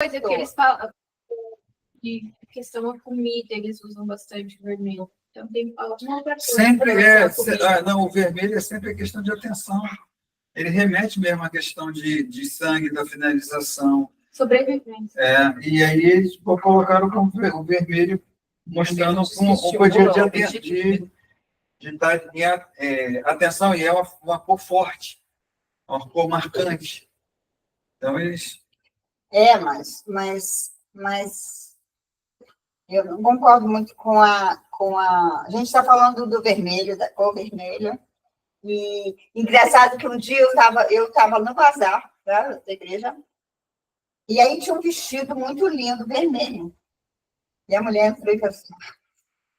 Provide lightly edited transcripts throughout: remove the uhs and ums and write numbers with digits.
coisa que eles falam de questão da comida, eles usam bastante vermelho. Então, tem alguma outra coisa. Sempre não, o vermelho é sempre a questão de atenção. Ele remete mesmo à questão de sangue, da finalização. Sobrevivência. E aí eles colocaram o vermelho, mostrando um coisa de dar atenção, e é uma cor forte, uma cor marcante. Então, eles... Mas eu não concordo muito com a... A gente está falando do vermelho, da cor vermelha, e engraçado que um dia eu estava no bazar da igreja, e aí tinha um vestido muito lindo, vermelho. E a mulher entrou e falou assim,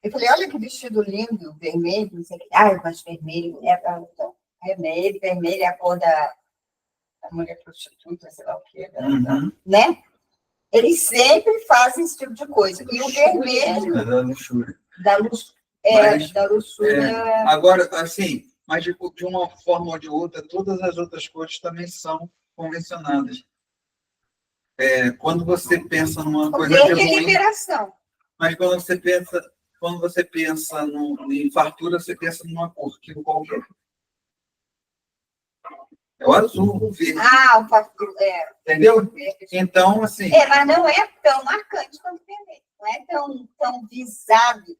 eu falei, olha que vestido lindo, vermelho, não sei o que. Mas vermelho vermelho é a cor da mulher prostituta, sei lá o quê, né? Eles sempre fazem esse tipo de coisa. E o vermelho... Da luxúria. Da luxúria. Agora, assim, mas de uma forma ou de outra, todas as outras cores também são convencionadas. Quando você pensa numa coisa de ruim... liberação. Mas quando você pensa em fartura, você pensa numa cor, que qualquer. É o azul, o verde. O fartura, entendeu? Então, assim... mas não é tão marcante quanto o vermelho. Não é tão visado.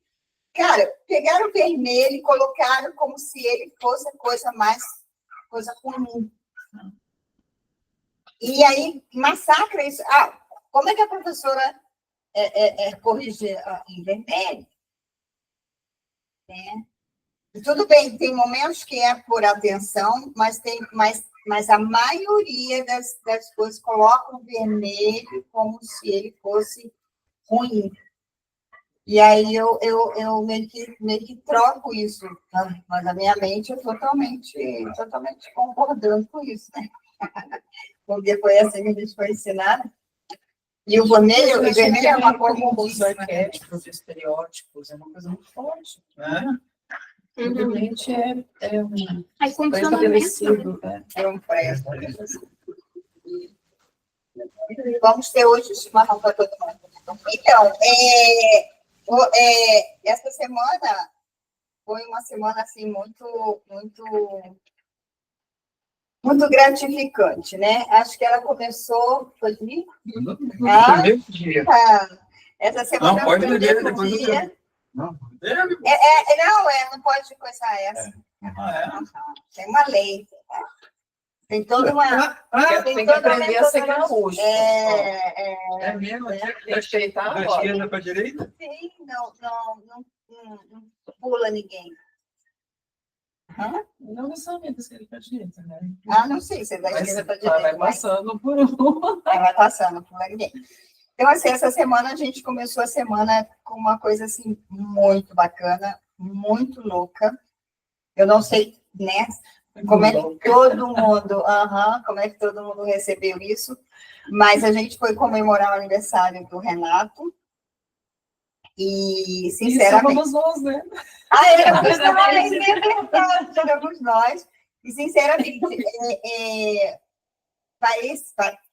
Cara, pegaram o vermelho e colocaram como se ele fosse coisa ruim. E aí, massacra isso. Como é que a professora corrige em vermelho? Tudo bem, tem momentos que é por atenção, mas a maioria das coisas coloca o vermelho como se ele fosse ruim. E aí eu meio que troco isso, mas a minha mente é totalmente concordando com isso, né? Porque foi assim que a gente foi ensinado. E o vermelho é uma cor dos arquétipos, estereótipos, é uma coisa muito forte. Simplesmente é um estabelecido. É um preço. Vamos ter hoje chimarrão para todo mundo. Então, essa semana foi uma semana assim muito gratificante, né? Acho que ela começou, foi domingo? Primeiro dia. Essa semana não, pode foi o beber, primeiro dia. Não pode começar essa. Tem uma lei. Tem toda uma... tem que aprender a ser gaúcho. É mesmo? Respeitar da esquerda para a direita? Sim, não pula ninguém. Não necessariamente da esquerda para a direita, né? Não sei, você é da esquerda para a direita. Vai passando por um. Vai passando por ninguém. Então, assim, essa semana a gente começou a semana com uma coisa, assim, muito bacana, muito louca. Eu não sei, né, como é que todo mundo recebeu isso, mas a gente foi comemorar o aniversário do Renato e, sinceramente... Isso somos nós, né? Éramos nós. E, sinceramente,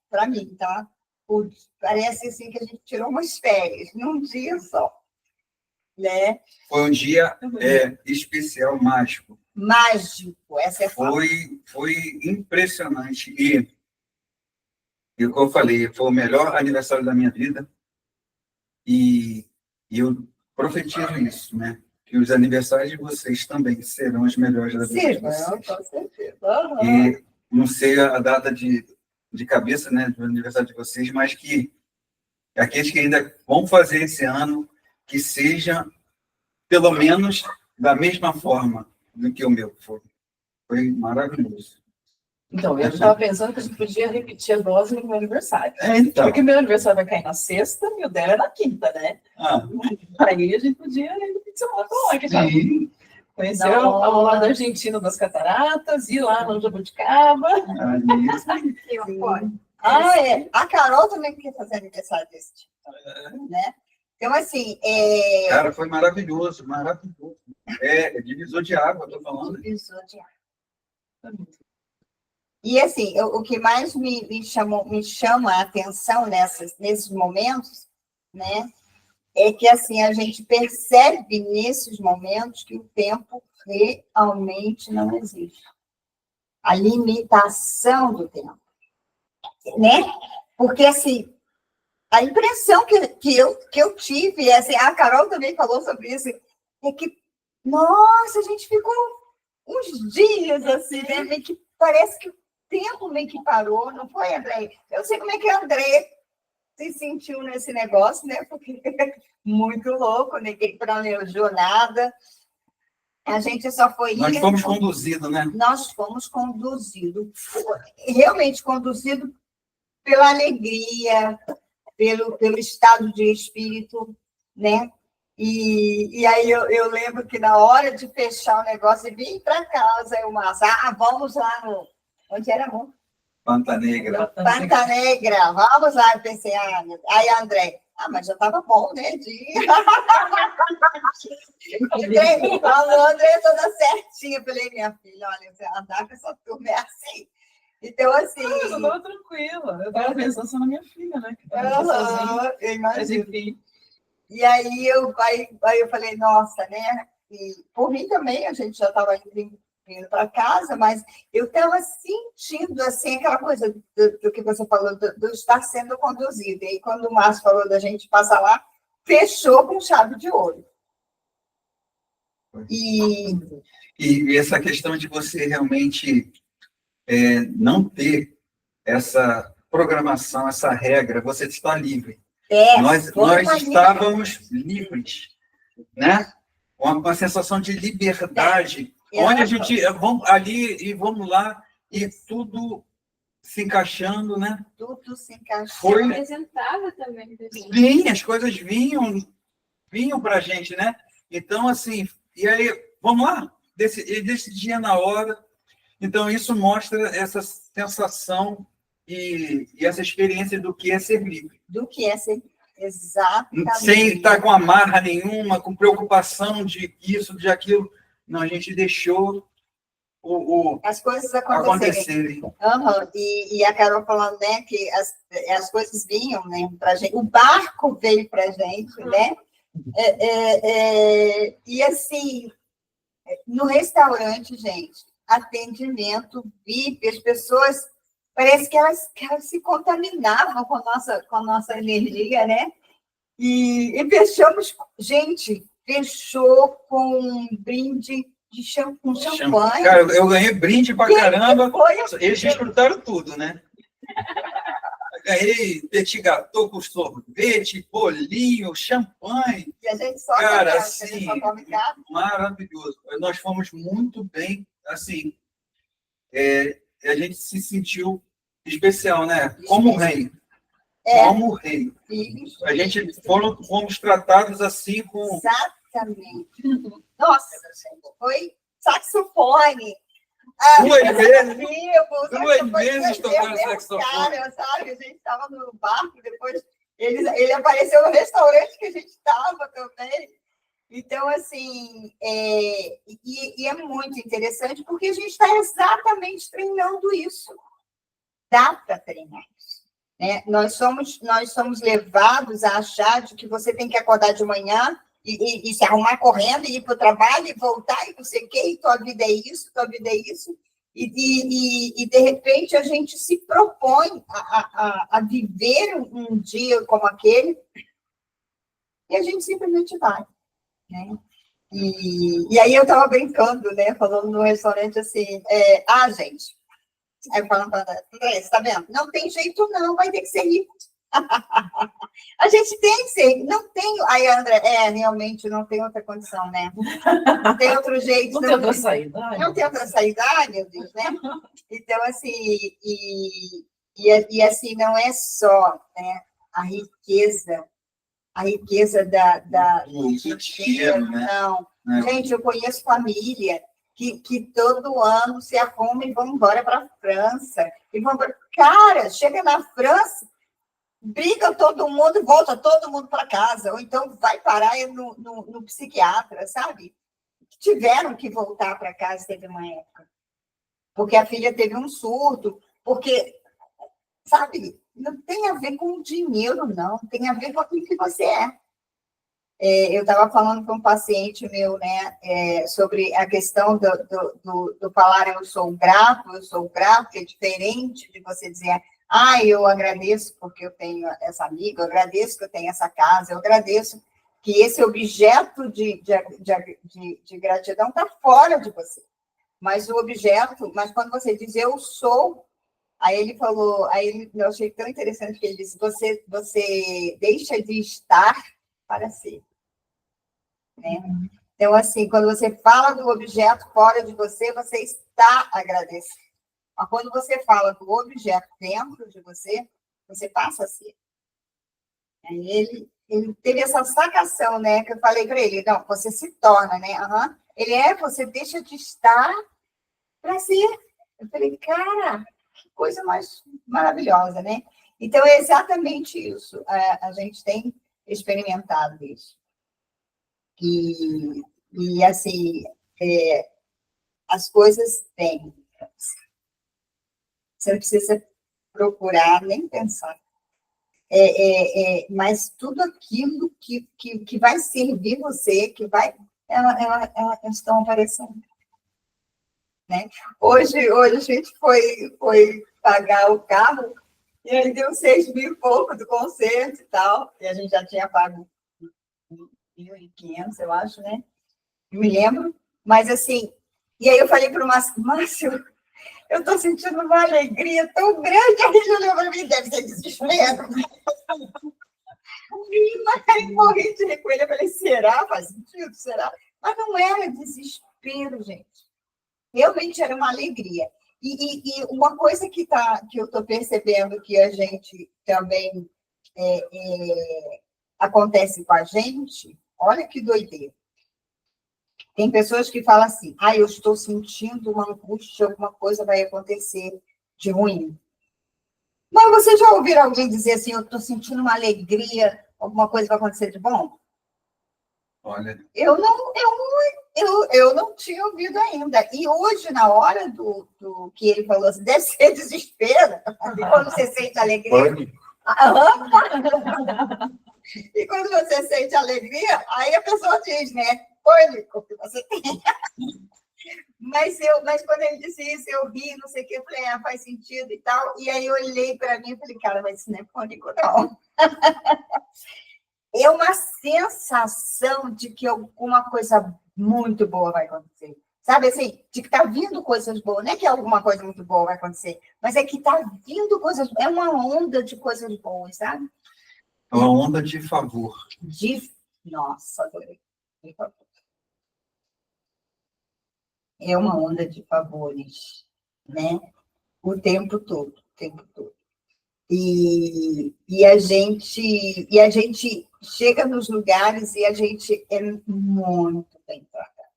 para mim, tá? Parece assim que a gente tirou umas férias num dia só, né? Foi um dia especial, mágico. Essa é foi impressionante. E como eu falei, foi o melhor aniversário da minha vida. E eu profetizo isso, né? Que os aniversários de vocês também serão os melhores da vida de vocês. Com certeza. E não sei a data de cabeça, né, do aniversário de vocês, mas que aqueles que ainda vão fazer esse ano, que seja pelo menos da mesma forma do que o meu foi. Foi maravilhoso. Então, eu estava pensando que a gente podia repetir a dose no meu aniversário. Então. Porque meu aniversário vai cair na sexta e o dela é na quinta, né? Aí a gente podia repetir semana com a Sim. Conhecer ao lado da Argentina das Cataratas, ir lá no Jabuticaba. A Carol também quer fazer aniversário desse tipo, né? Então, assim... Cara, foi maravilhoso. Divisor de água, estou falando. Divisor de água. E, assim, o que mais me chama a atenção nesses momentos, né, é que, assim, a gente percebe nesses momentos que o tempo realmente não existe. A limitação do tempo, né? Porque, assim, a impressão que eu tive, assim, a Carol também falou sobre isso, é que, nossa, a gente ficou uns dias, assim, né? Meio que parece que o tempo meio que parou, não foi, André? Eu sei como é que a André se sentiu nesse negócio, né? Porque muito louco, ninguém planejou nada. A gente só foi... Nós fomos conduzidos, né? Nós fomos conduzidos, realmente conduzidos pela alegria, pelo estado de espírito, né? E aí eu lembro que na hora de fechar o negócio e vir para casa, eu, Márcia, vamos lá no... Onde era, amor? Panta Negra. Panta Negra, vamos lá. Eu pensei, aí André, mas já estava bom, né? André toda certinha. Eu falei, minha filha, olha, você andar com essa turma é assim. Então, assim... eu estava tranquila. Eu estava pensando só na minha filha, né? Que eu imagino. Mas, enfim. E aí eu falei, nossa, né? E por mim também, a gente já estava indo para casa, mas eu estava sentindo, assim, aquela coisa do que você falou, do estar sendo conduzido. E aí, quando o Márcio falou da gente passar lá, fechou com chave de ouro. E essa questão de você realmente não ter essa programação, essa regra, você está livre. Nós estávamos livres, né? Uma sensação de liberdade, onde a gente vamos ali e vamos lá, e tudo se encaixando, né? Tudo se encaixando. Foi apresentava também. Sim, as coisas vinham para a gente, né? Então, assim, e aí, vamos lá, decidia na hora. Então, isso mostra essa sensação e essa experiência do que é ser livre. Do que é ser livre. Exatamente. Sem estar com amarra nenhuma, com preocupação de isso, de aquilo. Não, a gente deixou as coisas acontecerem. E a Carol falando, né, que as coisas vinham, né, para gente. O barco veio para a gente, né? E assim, no restaurante, gente, atendimento VIP, as pessoas parece que elas se contaminavam com a nossa energia, né? E fechamos, gente, fechou com um brinde com champanhe. Cara, eu ganhei brinde pra caramba. Eles desfrutaram tudo, né? Eu ganhei petit gâteau com sorvete, bolinho, champanhe. E a gente só cara, assim, maravilhoso. Nós fomos muito bem, assim, a gente se sentiu especial, né? Como rei. Como rei. A gente fomos tratados assim com... Exatamente. Nossa, foi saxofone. Duas vezes tocaram saxofone. Cara, sabe? A gente estava no barco, depois ele apareceu no restaurante que a gente estava também. Então, assim, e é muito interessante porque a gente está exatamente treinando isso. Dá para treinar isso. Né? Nós somos levados a achar de que você tem que acordar de manhã e se arrumar correndo, e ir para o trabalho, e voltar, e não sei o quê, e tua vida é isso, tua vida é isso. E de repente, a gente se propõe a viver um dia como aquele, e a gente simplesmente vai. Né? E aí eu estava brincando, né, falando no restaurante assim, gente, aí falando para André, você está vendo? Não tem jeito não, vai ter que ser rico. A gente tem que ser, não tem... Aí, André, realmente não tem outra condição, né? Não tem outro jeito. Não tem outra saída. Não tem outra saída, meu Deus, né? Então, assim, e assim, não é só, né, a riqueza do dinheiro, né? Não. Gente, eu conheço família que todo ano se arruma e vão embora para a França. Cara, chega na França, briga todo mundo e volta todo mundo para casa. Ou então vai parar no psiquiatra, sabe? Tiveram que voltar para casa, teve uma época. porque a filha teve um surto, porque, sabe, não tem a ver com o dinheiro, não, tem a ver com aquilo que você é. Eu estava falando com um paciente meu, né, sobre a questão do falar eu sou grato, que é diferente de você dizer, eu agradeço porque eu tenho essa amiga, eu agradeço que eu tenho essa casa, eu agradeço que esse objeto de gratidão está fora de você. Mas mas quando você diz eu sou, aí ele falou, eu achei tão interessante que ele disse, você deixa de estar para ser. Né? Então, assim, quando você fala do objeto fora de você, você está agradecendo. Mas quando você fala do objeto dentro de você, você passa a ser. Aí ele teve essa sacação, né? Que eu falei para ele, não, você se torna, né? Você deixa de estar para ser. Eu falei, cara, que coisa mais maravilhosa, né? Então, é exatamente isso. A gente tem experimentado isso. E assim, as coisas vêm. Você não precisa procurar, nem pensar. Mas tudo aquilo que vai servir você, elas estão aparecendo. Né? Hoje a gente foi pagar o carro e aí deu 6 mil e pouco do concerto e tal, e a gente já tinha pago 1.500, eu acho, né? Não me lembro, mas assim, e aí eu falei para o Márcio, eu estou sentindo uma alegria tão grande, aí ele olhou para mim, deve ser desespero. Aí morri de rir com ele, eu falei, será? Faz sentido, será? Mas não era desespero, gente. Realmente era uma alegria. E uma coisa que eu estou percebendo que a gente também acontece com a gente, olha que doideira. Tem pessoas que falam assim, eu estou sentindo uma angústia, alguma coisa vai acontecer de ruim. Mas você já ouviu alguém dizer assim, eu estou sentindo uma alegria, alguma coisa vai acontecer de bom? Olha. Eu não tinha ouvido ainda. E hoje, na hora do que ele falou assim, deve ser desespero, quando você sente alegria. Pânico. E quando você sente alegria, aí a pessoa diz, né? Pânico que você tem. Mas quando ele disse isso, eu ri, não sei o que, eu falei, faz sentido e tal. E aí eu olhei para mim e falei, cara, mas isso não é pânico, não. É uma sensação de que alguma coisa muito boa vai acontecer. Sabe assim, de que está vindo coisas boas. Não é que alguma coisa muito boa vai acontecer, mas é que está vindo coisas boas. É uma onda de coisas boas, sabe? É uma onda de favor. Nossa, adorei. De favor. É uma onda de favores, né? O tempo todo, o tempo todo. E a gente chega nos lugares e a gente é muito bem tratado.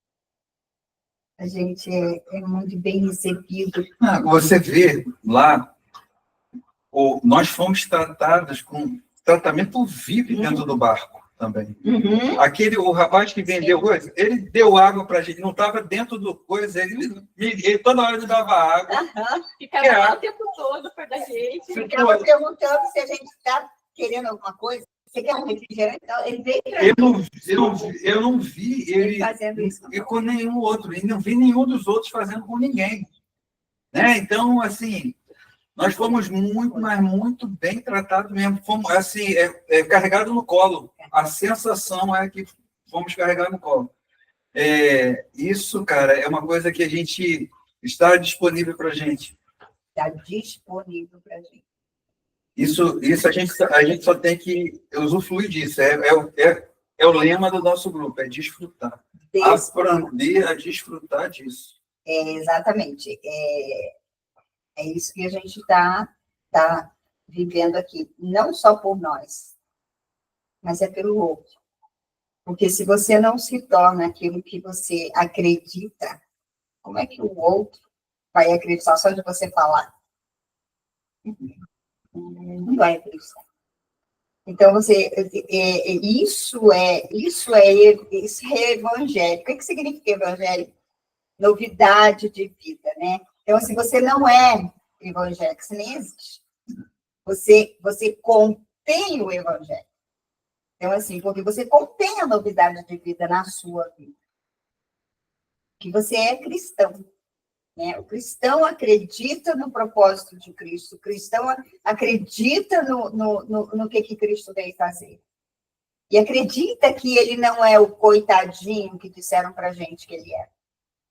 A gente é muito bem recebido. Você vê lá, nós fomos tratados com tratamento VIP dentro do barco também. O rapaz que vendeu coisa, ele deu água para a gente, não estava dentro do coisa, ele toda hora ele dava água. Ficava lá o tempo todo perto da gente. Ficava perguntando se a gente está querendo alguma coisa. Você quer um refrigerante? Ele veio eu não vi ele fazendo isso com nenhum outro, e não vi nenhum dos outros fazendo com ninguém. Né? Então, assim, nós fomos muito, mas muito bem tratados mesmo. Fomos, assim, carregado no colo. A sensação é que fomos carregados no colo. Isso, cara, é uma coisa que a gente está disponível para a gente. Está disponível para a gente. Isso a gente só tem que usufruir disso. É o lema do nosso grupo, é desfrutar. Aprender a desfrutar disso. Exatamente. É isso que a gente está vivendo aqui. Não só por nós, mas é pelo outro. Porque se você não se torna aquilo que você acredita, como é que o outro vai acreditar só de você falar? Não vai acreditar. Então, isso é evangélico. O que significa evangélico? Novidade de vida, né? Então, assim, você não é evangélico, você nem existe. Você contém o evangelho. Então, assim, porque você contém a novidade de vida na sua vida. Que você é cristão. Né? O cristão acredita no propósito de Cristo. O cristão acredita no que Cristo veio fazer. E acredita que ele não é o coitadinho que disseram para a gente que ele é.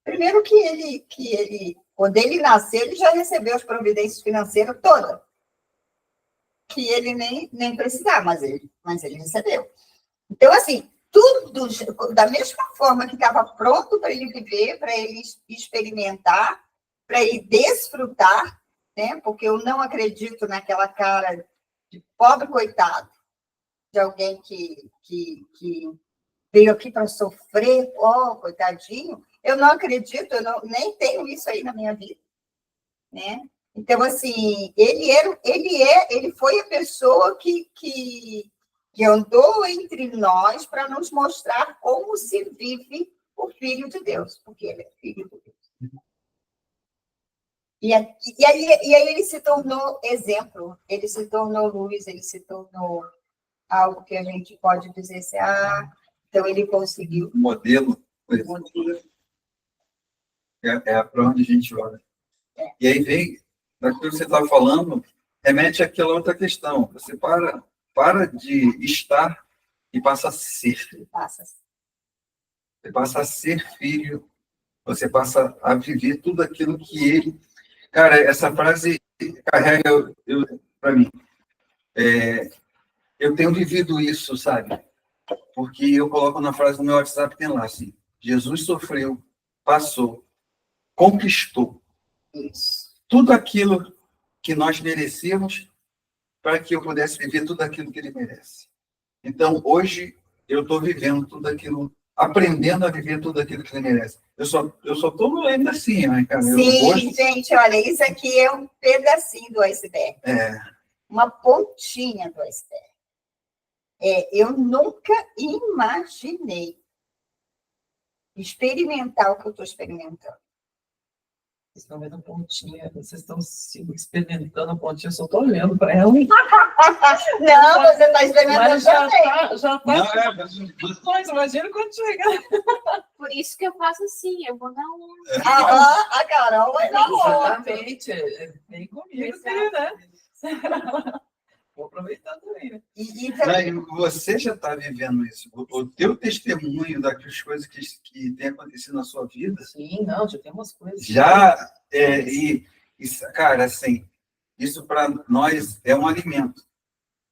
Primeiro que ele, quando ele nasceu, ele já recebeu as providências financeiras todas. Que ele nem precisava, mas ele recebeu. Então, assim, tudo da mesma forma que estava pronto para ele viver, para ele experimentar, para ele desfrutar, né? Porque eu não acredito naquela cara de pobre coitado, de alguém que veio aqui para sofrer, coitadinho. Eu não acredito, nem tenho isso aí na minha vida, né? Então, assim, ele foi a pessoa que andou entre nós para nos mostrar como se vive o Filho de Deus, porque ele é Filho de Deus. E aí ele se tornou exemplo, ele se tornou luz, ele se tornou algo que a gente pode dizer assim, então ele conseguiu. Modelo. É para onde a gente olha. E aí vem, daquilo que você estava falando, remete àquela outra questão. Você para de estar e passa a ser. Você passa a ser filho, você passa a viver tudo aquilo que ele... Cara, essa frase carrega para mim. Eu tenho vivido isso, sabe? Porque eu coloco na frase do meu WhatsApp, tem lá assim, Jesus sofreu, passou, conquistou tudo aquilo que nós merecemos para que eu pudesse viver tudo aquilo que ele merece. Então, hoje, eu estou vivendo tudo aquilo, aprendendo a viver tudo aquilo que ele merece. Eu só estou ainda assim, né, cara? Sim, gente, olha, isso aqui é um pedacinho do iceberg. Uma pontinha do iceberg. Eu nunca imaginei experimentar o que eu estou experimentando. Vocês estão vendo a pontinha, vocês estão experimentando a pontinha, eu só estou olhando para ela. Não, você está experimentando mas já também. Já está. Mas imagina quando chegar. Por isso que eu faço assim, eu vou dar um... A Carol vai dar uma. Exatamente. Vem comigo, né? Vou aproveitar também, né? também... Você já está vivendo isso. O teu testemunho daquelas coisas que tem acontecido na sua vida. Sim, não, já tem umas coisas. Cara, assim, isso para nós é um alimento.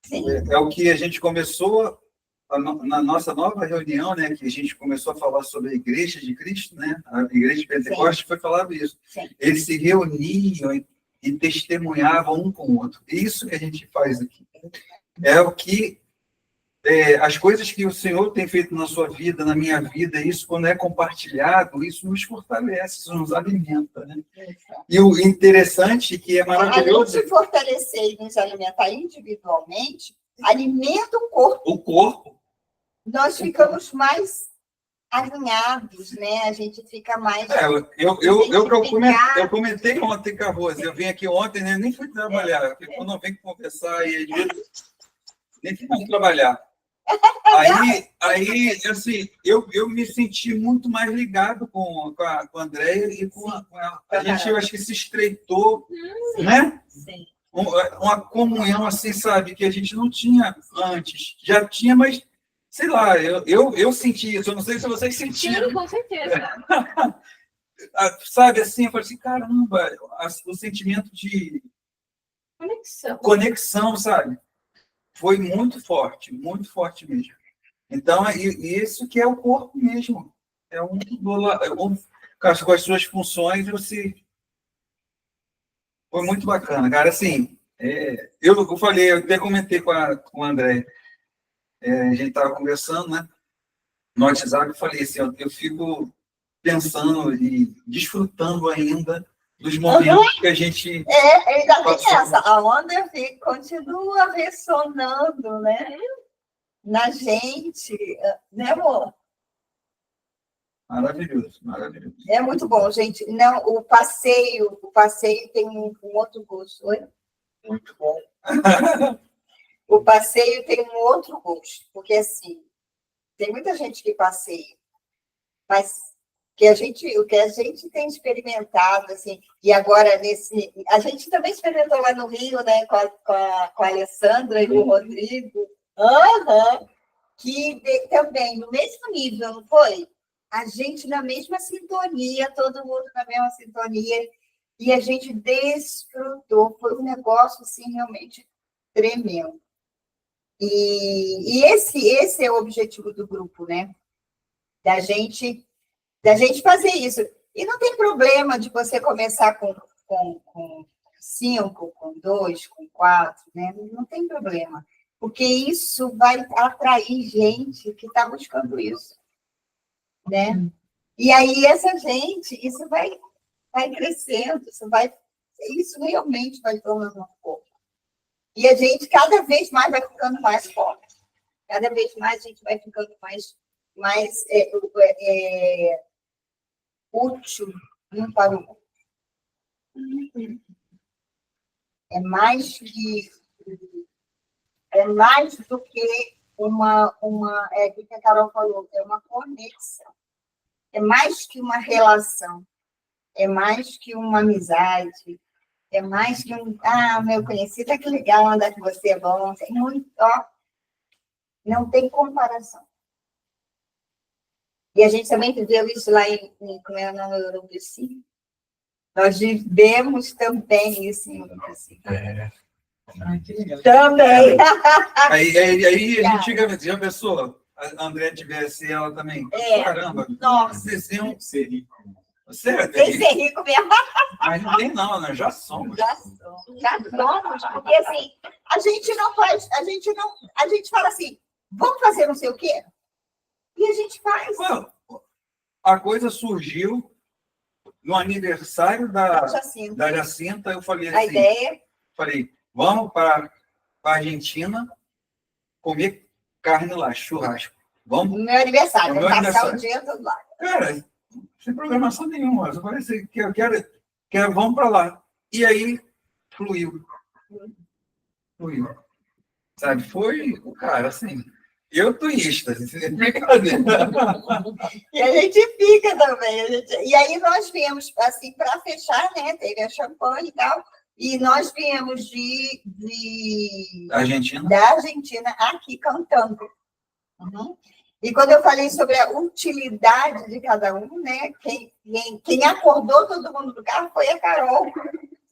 Sim. É o que a gente começou na nossa nova reunião, né? Que a gente começou a falar sobre a Igreja de Cristo, né? A Igreja de Pentecostes foi falado isso. Sim. Eles se reuniam e testemunhavam um com o outro. Isso que a gente faz aqui. É o que as coisas que o Senhor tem feito na sua vida, na minha vida, isso quando é compartilhado, isso nos fortalece, isso nos alimenta, né? E o interessante que é maravilhoso... Além de fortalecer e nos alimentar individualmente, alimenta o corpo. O corpo. Nós ficamos mais alinhados, né? A gente fica mais... Eu comentei ontem com a Rose, eu vim aqui ontem, né? Nem fui trabalhar, porque quando eu venho conversar e nem fui trabalhar. Aí assim, eu me senti muito mais ligado com a Andréia e com ela. A gente, eu acho que se estreitou, né? Sim. Uma comunhão, assim, sabe, que a gente não tinha antes. Já tinha, mas, sei lá, eu senti isso. Eu não sei se vocês sentiram. Sim, com certeza. Sabe, assim, eu falei assim, caramba, o sentimento de conexão, sabe? Foi muito forte mesmo. Então, isso que é o corpo mesmo. É com as suas funções, foi muito bacana, cara. Assim, eu falei, eu até comentei com a André, a gente estava conversando, né? No WhatsApp, eu falei assim, eu fico pensando e desfrutando ainda dos momentos que a gente... ainda tem essa. A onda continua ressonando, né? Na gente, né, amor? Maravilhoso, maravilhoso. É muito bom, gente. Não, o passeio tem um outro gosto. Oi? Muito bom. O passeio tem um outro gosto, porque assim, tem muita gente que passeia, mas o que a gente tem experimentado, assim, e agora a gente também experimentou lá no Rio, né, com a Alessandra e o Rodrigo, que também, no mesmo nível, não foi? A gente na mesma sintonia, todo mundo na mesma sintonia, e a gente desfrutou, foi um negócio, assim, realmente tremendo. E esse é o objetivo do grupo, né? Da gente fazer isso. E não tem problema de você começar com 5, com 2, com 4, né? Não tem problema. Porque isso vai atrair gente que está buscando isso, né? E aí, essa gente, isso vai crescendo, isso realmente vai tornando um pouco. E a gente, cada vez mais, vai ficando mais forte. Cada vez mais a gente vai ficando mais útil um para o outro. É mais do que o que a Carol falou, é uma conexão. É mais que uma relação. É mais que uma amizade. É mais que meu conhecido, que legal andar com você, é bom. Tem muito, não tem comparação. E a gente também viveu isso lá como é o nome do Urubici. Nós vivemos também isso em Urubici. Que legal. Também. Aí a gente fica, já pensou? A André tivesse ela também. Caramba. Nossa. Vocês iam ser rico. Você Tem que ser rico mesmo. Mas não tem não, nós já somos. Já somos, porque assim, a gente não faz, a gente fala assim, vamos fazer não sei o quê? E a gente faz. A coisa surgiu no aniversário da Jacinta, eu falei assim, a ideia. Falei, vamos para a Argentina comer carne lá, churrasco. Vamos. No meu aniversário, no meu passar aniversário. o dia todo lá. Cara, sem programação nenhuma. Eu falei assim, que eu quero vamos para lá. E aí, fluiu. Sabe, foi o cara, assim, eu tô em êxtase, brincadeira. E a gente fica também. E aí nós viemos, assim, para fechar, né? Teve a champanhe e tal, e nós viemos da Argentina aqui cantando. E quando eu falei sobre a utilidade de cada um, né? Quem acordou todo mundo do carro foi a Carol,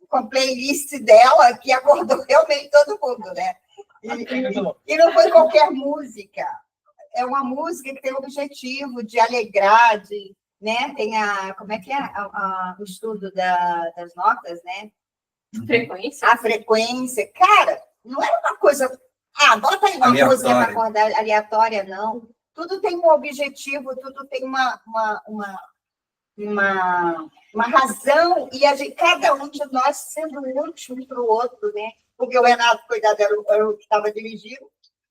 com a playlist dela, que acordou realmente todo mundo, né? E não foi qualquer música. É uma música que tem o objetivo de alegrar, né? Tem como é que é o estudo das notas, né? Frequência. A frequência. Cara, não é uma coisa... bota aí uma música para acordar aleatória, não. Tudo tem um objetivo, tudo tem uma razão, e cada um de nós sendo útil um para o outro, né? Porque o Renato, cuidado, era o que estava dirigindo,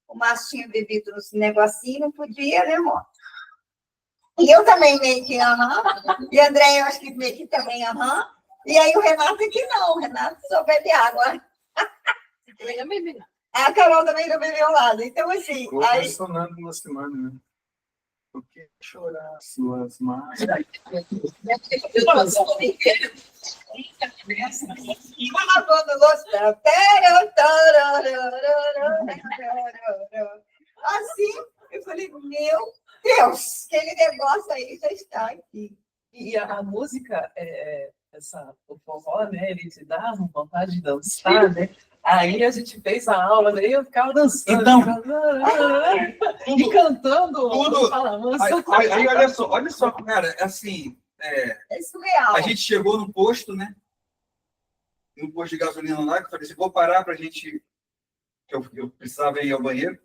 o Márcio tinha bebido nesse negocinho, não podia, né, amor? E eu também meio que, e a André, eu acho que meio que também, e aí o Renato que não, o Renato só bebe água. Eu não bebi, não. A Carol também não bebeu nada, então assim... Aí... sonando uma semana, né? Por que chorar suas mãos? Assim, eu falei, meu Deus, aquele negócio aí já está aqui. E a música, o forró, né? Ele te dá vontade de dançar, né? Aí a gente fez a aula, daí eu ficava dançando. Então, e cantando. Tudo. Aí olha só, cara, assim. É surreal. A gente chegou no posto, né? No posto de gasolina lá, que eu falei assim, vou parar pra gente. Eu precisava ir ao banheiro.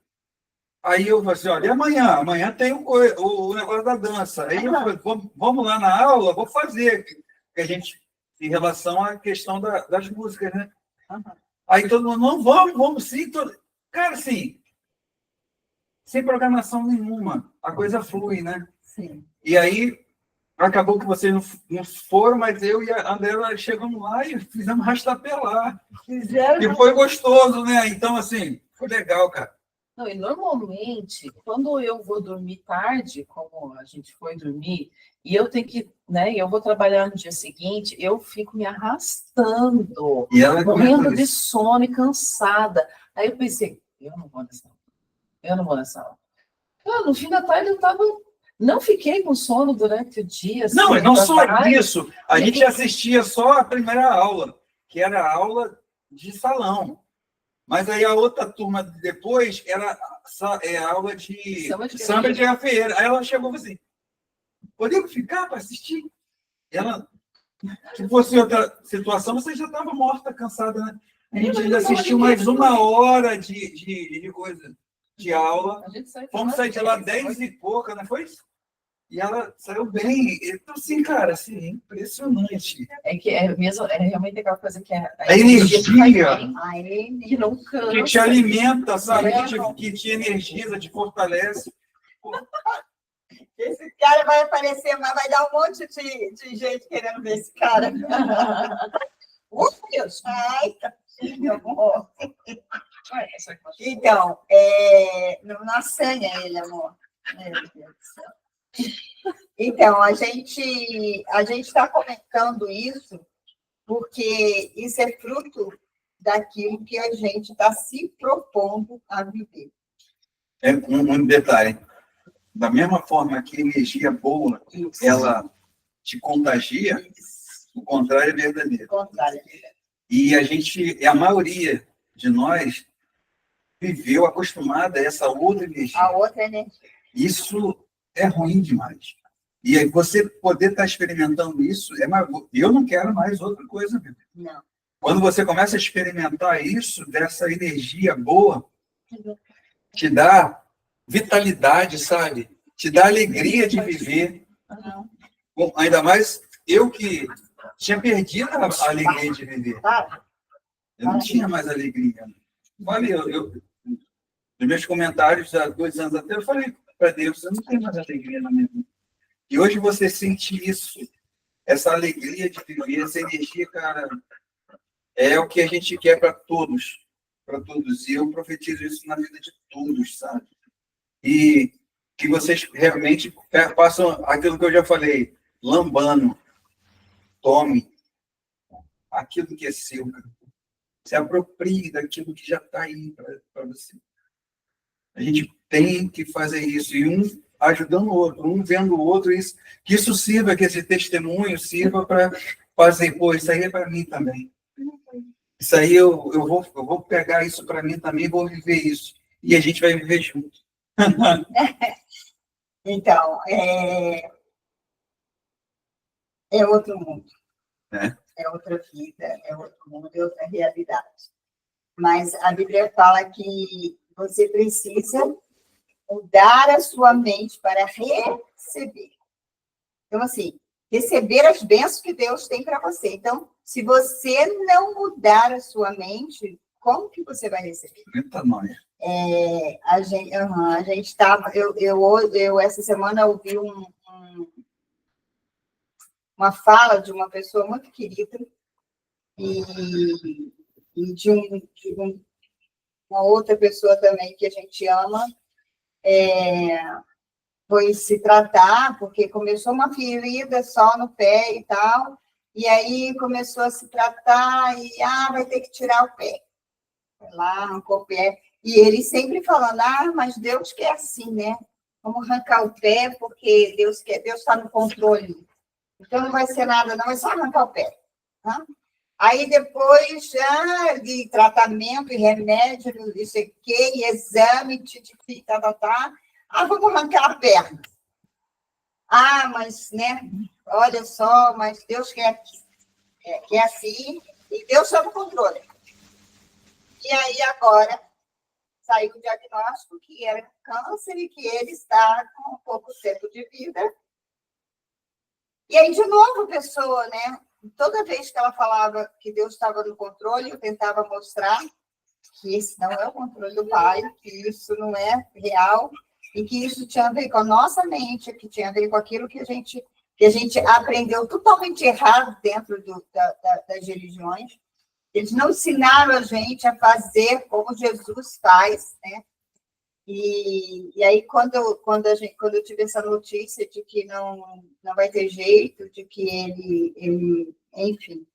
Aí eu falei assim, olha, e amanhã? Amanhã tem o negócio da dança. Aí eu falei, vamos lá na aula, vou fazer. Que a gente, em relação à questão das músicas, né? Aí todo mundo, não, vamos sim. Cara, assim, sem programação nenhuma, a coisa flui, né? Sim. E aí, acabou que vocês não foram, mas eu e a André chegamos lá e fizemos rastapelar. E foi gostoso, né? Então, assim, foi legal, cara. Não, e normalmente, quando eu vou dormir tarde, como a gente foi dormir, e eu tenho que, né, eu vou trabalhar no dia seguinte, eu fico me arrastando, E ela morrendo comentou de isso. sono e cansada. Aí eu pensei, eu não vou nessa aula, eu não vou nessa aula. No fim da tarde eu tava, não fiquei com sono durante o dia, assim, Não, mas não da só tarde. isso. A gente assistia só a primeira aula, que era a aula de salão. Mas aí a outra turma depois era a aula de samba de gafieira. Aí ela chegou assim, podemos ficar para assistir? Ela, se fosse outra situação, você já estava morta, cansada, né? A gente ainda assistiu mais 1 hora de coisa, de aula. Vamos sair de lá 10 e pouca, não foi isso? E ela saiu bem. Então, assim, cara, assim, impressionante. É que é mesmo, é realmente aquela coisa que é A energia que não cansa. que te alimenta, sabe? Que te energiza, te fortalece. Esse cara vai aparecer, mas vai dar um monte de gente querendo ver esse cara. Deus! Ai, tá. Então, não sanha ele, amor. Meu Deus do céu. Então, a gente está comentando isso porque isso é fruto daquilo que a gente está se propondo a viver. É um detalhe. Da mesma forma que energia boa, ela te contagia, o contrário é verdadeiro. E a maioria de nós viveu acostumada a essa outra energia. A outra energia. Isso é ruim demais. E aí você poder estar experimentando isso, eu não quero mais outra coisa mesmo. Não. Quando você começa a experimentar isso, dessa energia boa, te dá vitalidade, sabe? Te dá alegria de viver. Bom, ainda mais eu que tinha perdido a alegria de viver. Eu não tinha mais alegria. Falei, nos meus comentários, há 2 anos até, eu falei para Deus, eu não tenho mais alegria na minha vida. E hoje você sente isso, essa alegria de viver, essa energia, cara, é o que a gente quer para todos. Para todos. E eu profetizo isso na vida de todos, sabe? E que vocês realmente façam aquilo que eu já falei, lambando, tome aquilo que é seu, cara. Se aproprie daquilo que já está aí para você. A gente tem que fazer isso, e um ajudando o outro, um vendo o outro, que isso sirva, que esse testemunho sirva para fazer, pô, isso aí é para mim também. Isso aí eu vou pegar isso para mim também, vou viver isso. E a gente vai viver junto. Então, é outro mundo. É outra vida, é outro mundo, é outra realidade. Mas a Bíblia fala que você precisa mudar a sua mente para receber. Então, assim, receber as bênçãos que Deus tem para você. Então, se você não mudar a sua mente, como que você vai receber? A gente estava... Eu essa semana ouvi uma fala de uma pessoa muito querida e de uma outra pessoa também que a gente ama, foi se tratar, porque começou uma ferida só no pé e tal, e aí começou a se tratar e, vai ter que tirar o pé. Foi lá, arrancou o pé. E ele sempre falando, mas Deus quer assim, né? Vamos arrancar o pé, porque Deus está no controle. Então não vai ser nada, não, é só arrancar o pé. Tá? Aí depois, já de tratamento e remédio, não sei o quê, e exame, vamos arrancar a perna. Mas, né, olha só, mas Deus quer assim, e Deus está no controle. E aí agora saiu o diagnóstico que era câncer e que ele está com pouco tempo de vida. E aí, de novo, a pessoa, né? Toda vez que ela falava que Deus estava no controle, eu tentava mostrar que esse não é o controle do Pai, que isso não é real, e que isso tinha a ver com a nossa mente, que tinha a ver com aquilo que a gente que a gente aprendeu totalmente errado dentro das religiões. Eles não ensinaram a gente a fazer como Jesus faz, né? E aí, quando eu tive essa notícia de que não vai ter jeito, de que ele enfim.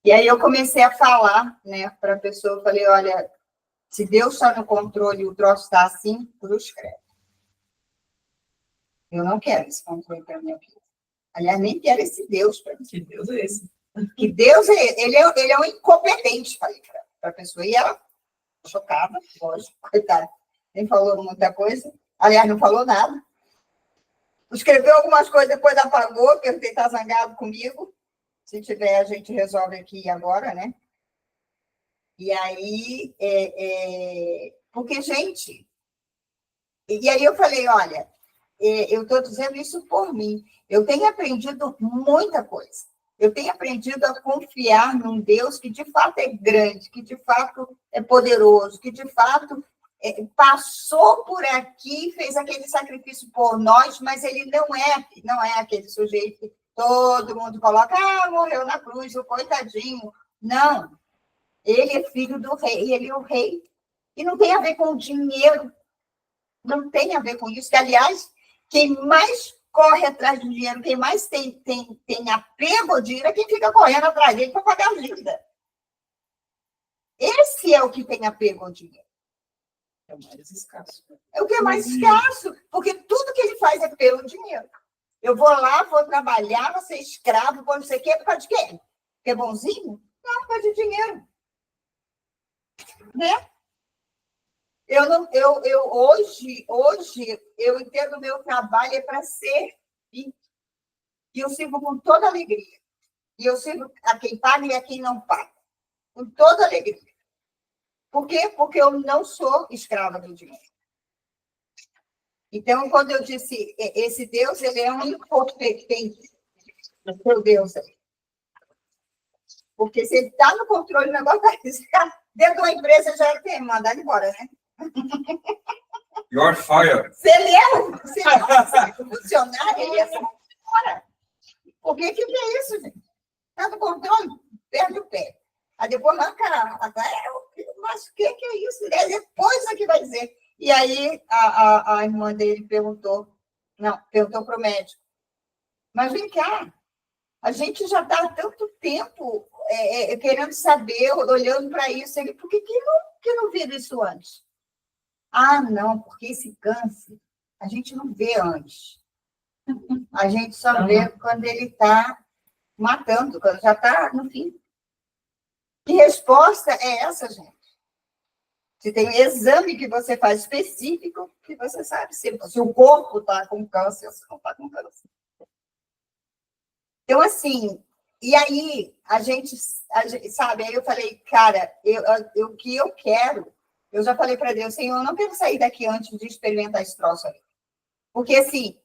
E aí eu comecei a falar, né, para a pessoa, eu falei, olha, se Deus está no controle e o troço está assim, cruz credo. Eu não quero esse controle para a minha vida. Aliás, nem quero esse Deus para mim. Que Deus é esse? Que Deus, ele é um incompetente, falei para a pessoa. E ela chocada, lógico, coitada. Nem falou muita coisa. Aliás, não falou nada. Escreveu algumas coisas, depois apagou, perguntei, está zangado comigo? Se tiver, a gente resolve aqui e agora, né? E aí, porque, gente... E aí eu falei, olha, eu estou dizendo isso por mim. Eu tenho aprendido muita coisa. Eu tenho aprendido a confiar num Deus que, de fato, é grande, que, de fato, é poderoso, que, de fato, passou por aqui, fez aquele sacrifício por nós, mas ele não é aquele sujeito que todo mundo coloca, morreu na cruz, o coitadinho. Não. Ele é filho do rei, ele é o rei. E não tem a ver com o dinheiro. Não tem a ver com isso. Que, aliás, quem mais corre atrás do dinheiro, quem mais tem apego ao dinheiro, é quem fica correndo atrás dele para pagar a dívida. Esse é o que tem apego ao dinheiro. É o mais escasso. É o que é mais escasso, porque tudo que ele faz é pelo dinheiro. Eu vou lá, vou trabalhar, vou ser escravo, vou não sei o quê, por causa de quê? Porque é bonzinho? Não, por causa de dinheiro. Né? Hoje, eu entendo o meu trabalho é para servir. E eu sirvo com toda alegria. E eu sirvo a quem paga e a quem não paga. Com toda alegria. Por quê? Porque eu não sou escrava do dinheiro. Então, quando eu disse, esse Deus, ele é um incompetente. Meu Deus. Porque se ele está no controle, o negócio vai ficar dentro de uma empresa, já tem mandado embora, né? You're fired. Se ele é um funcionário, ele é fora. Por que é isso, gente? Está no controle, perde o pé. Aí depois arranca, mas o que é isso? Depois é que vai dizer. E aí a irmã dele perguntou para o médico, mas vem cá, a gente já está há tanto tempo querendo saber, olhando para isso, ele, por que não viu isso antes? Não, porque esse câncer a gente não vê antes. A gente só vê quando ele está matando, quando já está no fim. Que resposta é essa, gente? Se tem um exame que você faz específico, que você sabe se o corpo está com câncer ou se não está com câncer. Então, assim, e aí a gente sabe, aí eu falei, cara, o que eu quero, eu já falei para Deus, Senhor, eu não quero sair daqui antes de experimentar esse troço aí. Porque, assim,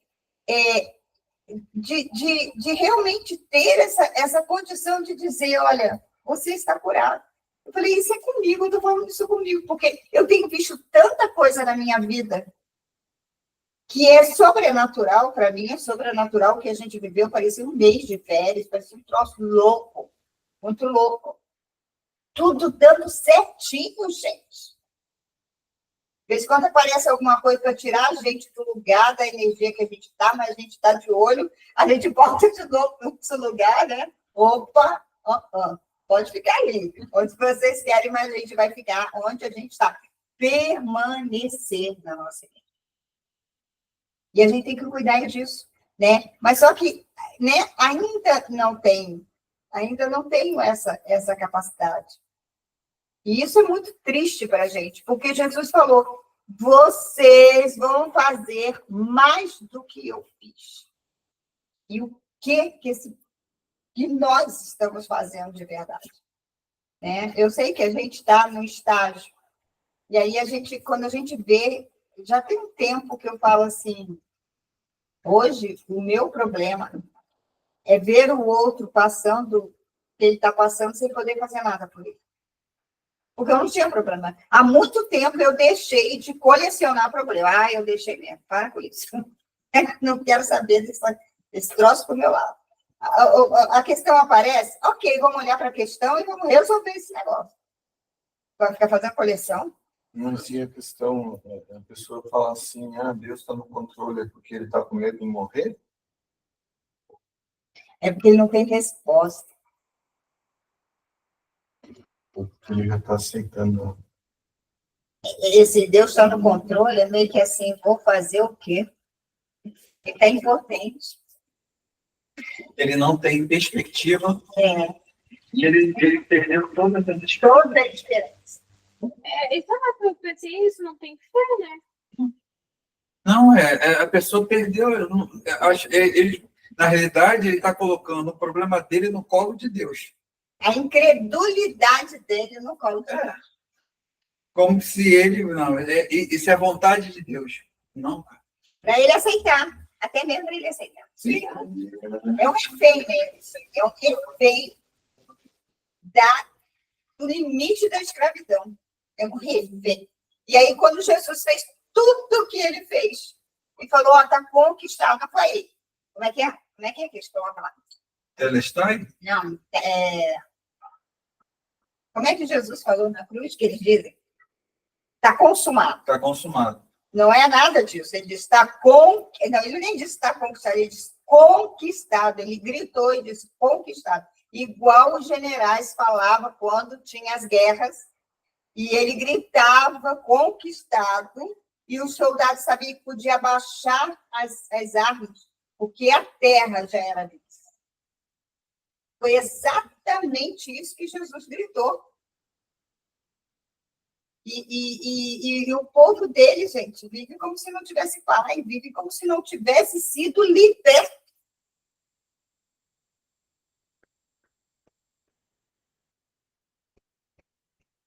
de realmente ter essa condição de dizer, olha, você está curado. Eu falei, isso é comigo, eu estou falando isso comigo, porque eu tenho visto tanta coisa na minha vida que é sobrenatural, para mim, é sobrenatural que a gente viveu, parecia um mês de férias, parecia um troço louco, muito louco. Tudo dando certinho, gente. De vez em quando aparece alguma coisa para tirar a gente do lugar, da energia que a gente está, mas a gente está de olho, a gente volta de novo nesse lugar, né? Opa, pode ficar aí. Onde vocês querem, mas a gente vai ficar onde a gente está. Permanecer na nossa vida. E a gente tem que cuidar disso, né? Mas só que, né, ainda não tenho essa capacidade. E isso é muito triste para a gente, porque Jesus falou, vocês vão fazer mais do que eu fiz. E o que nós estamos fazendo de verdade? Né? Eu sei que a gente está no estágio, e aí quando a gente vê, já tem um tempo que eu falo assim, hoje o meu problema é ver o outro passando, que ele está passando sem poder fazer nada por ele. Porque eu não tinha problema. Há muito tempo eu deixei de colecionar problema. Eu deixei mesmo, para com isso. Não quero saber disso. esse troço para o meu lado. A questão aparece, ok, vamos olhar para a questão e vamos resolver esse negócio. Vai ficar fazendo coleção? Não se a questão, a pessoa fala assim, Deus está no controle porque ele está com medo de morrer? É porque ele não tem resposta. Porque ele já está aceitando. Esse Deus está no controle, é meio que assim, vou fazer o quê? Ele está impotente. Ele não tem perspectiva É, e ele perdeu todas as esperanças. toda a esperança. Exato, eu pensei isso, não tem fé, né? Não, a pessoa perdeu. Ele, na realidade, ele está colocando o problema dele no colo de Deus. A incredulidade dele no colo. Como se ele. Não, isso é a vontade de Deus. Não, cara. Para ele aceitar. Até mesmo para ele aceitar. Sim. É um refém mesmo. É um refém do limite da escravidão. É um refém. E aí, quando Jesus fez tudo o que ele fez, ele falou, está conquistado. Eu falei, como é que é? Como é que é que eles colocam lá? Telestai? Não, como é que Jesus falou na cruz, que eles dizem? Está consumado. Está consumado. Não é nada disso. Ele disse, não, ele nem disse está conquistado, ele disse conquistado. Ele gritou e disse conquistado. Igual os generais falavam quando tinha as guerras, e ele gritava conquistado, e os soldados sabiam que podia abaixar as armas, porque a terra já era deles. Foi exatamente isso que Jesus gritou. E o povo dele, gente, vive como se não tivesse pai, vive como se não tivesse sido liberto.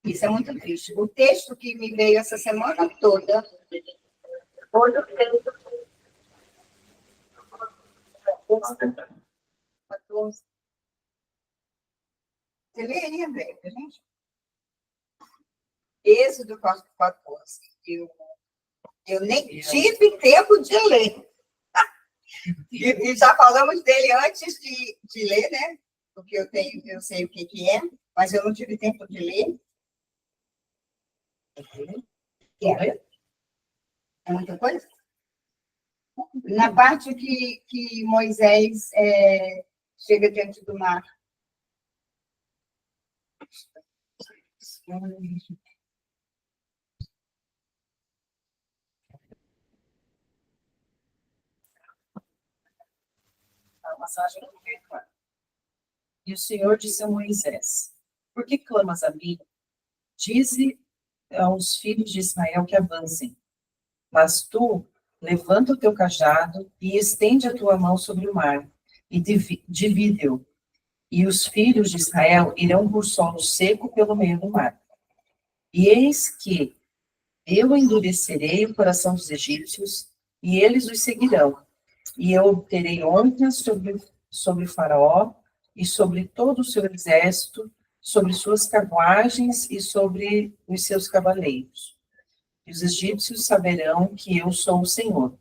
Isso é muito triste. O texto que me veio essa semana toda foi o texto 14. Você lê aí, André, pra gente? Êxodo 14. Eu nem tive tempo de ler. E já falamos dele antes de ler, né? Porque eu sei o que é, mas eu não tive tempo de ler. É muita coisa? Na parte que Moisés chega diante do mar. A passagem é clara. E o Senhor disse a Moisés, por que clamas a mim? Dize aos filhos de Israel que avancem. Mas tu, levanta o teu cajado e estende a tua mão sobre o mar, e divide-o. E os filhos de Israel irão por solo seco pelo meio do mar. E eis que eu endurecerei o coração dos egípcios, e eles os seguirão. E eu obterei honra sobre Faraó e sobre todo o seu exército, sobre suas carruagens e sobre os seus cavaleiros. E os egípcios saberão que eu sou o Senhor,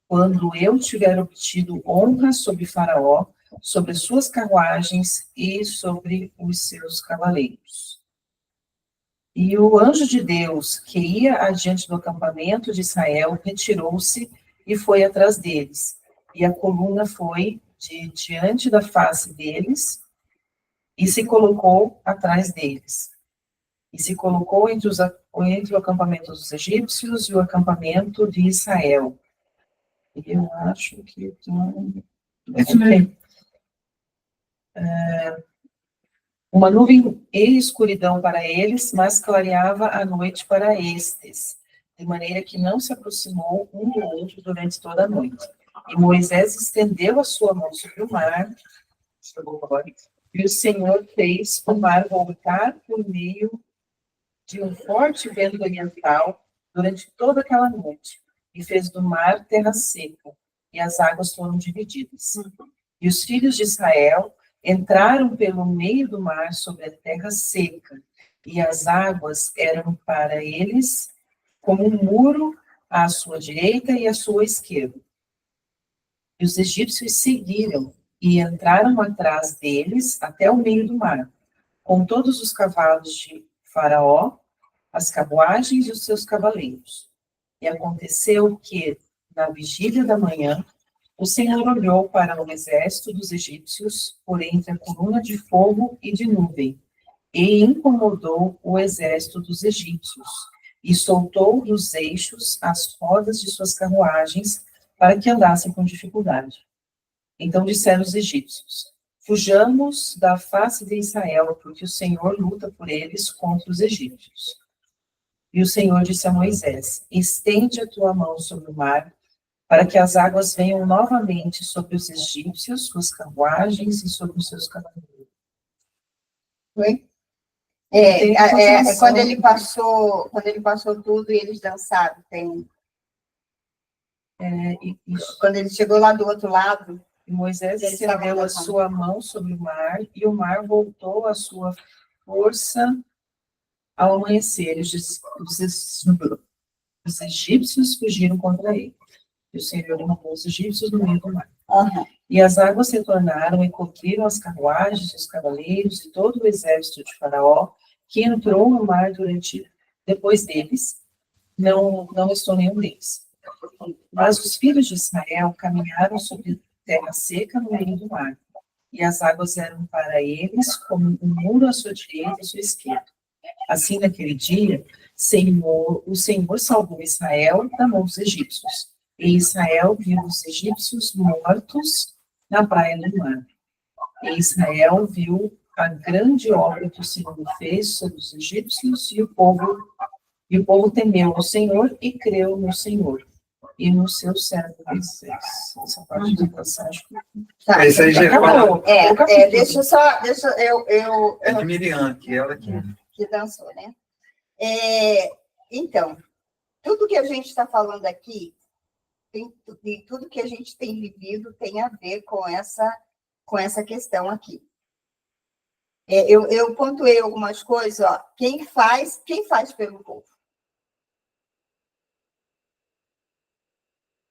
quando eu tiver obtido honra sobre Faraó, sobre as suas carruagens e sobre os seus cavaleiros. E o anjo de Deus, que ia adiante do acampamento de Israel, retirou-se e foi atrás deles. E a coluna foi de diante da face deles e se colocou atrás deles. E se colocou entre o acampamento dos egípcios e o acampamento de Israel. E eu acho que... Uma nuvem e escuridão para eles, mas clareava a noite para estes, de maneira que não se aproximou um do outro durante toda a noite. E Moisés estendeu a sua mão sobre o mar, e o Senhor fez o mar voltar por meio de um forte vento oriental durante toda aquela noite, e fez do mar terra seca, e as águas foram divididas. E os filhos de Israel entraram pelo meio do mar sobre a terra seca, e as águas eram para eles como um muro à sua direita e à sua esquerda. E os egípcios seguiram e entraram atrás deles até o meio do mar, com todos os cavalos de Faraó, as carruagens e os seus cavaleiros. E aconteceu que, na vigília da manhã, o Senhor olhou para o exército dos egípcios por entre a coluna de fogo e de nuvem, e incomodou o exército dos egípcios, e soltou dos eixos as rodas de suas carruagens para que andassem com dificuldade. Então disseram os egípcios: fujamos da face de Israel, porque o Senhor luta por eles contra os egípcios. E o Senhor disse a Moisés: estende a tua mão sobre o mar, para que as águas venham novamente sobre os egípcios, suas carruagens e sobre os seus cavaleiros. Foi? Tem continuação. Quando ele passou tudo e eles dançaram, quando ele chegou lá do outro lado, E Moisés Eles estendeu estavam a dançando. sua mão sobre o mar, e o mar voltou à sua força ao amanhecer. Os egípcios fugiram contra ele. E o Senhor derramou os egípcios no meio do mar. E as águas se tornaram e cobriram as carruagens, os cavaleiros e todo o exército de Faraó, que entrou no mar depois deles. Não estou nenhum deles. Mas os filhos de Israel caminharam sobre terra seca no meio do mar, e as águas eram para eles como um muro à sua direita e à sua esquerda. Assim, naquele dia, o Senhor salvou Israel da mão dos egípcios, e Israel viu os egípcios mortos na praia do mar. E Israel viu a grande obra que o Senhor fez sobre os egípcios, e o povo temeu ao Senhor e creu no Senhor e no seu servo Moisés. Essa parte da passagem. tá. Isso aí já fala Eu é de Miriam, que ela que dançou, né? Então, tudo que a gente está falando aqui, e tudo que a gente tem vivido tem a ver com essa questão aqui. Eu pontuei algumas coisas, ó. Quem faz pelo povo?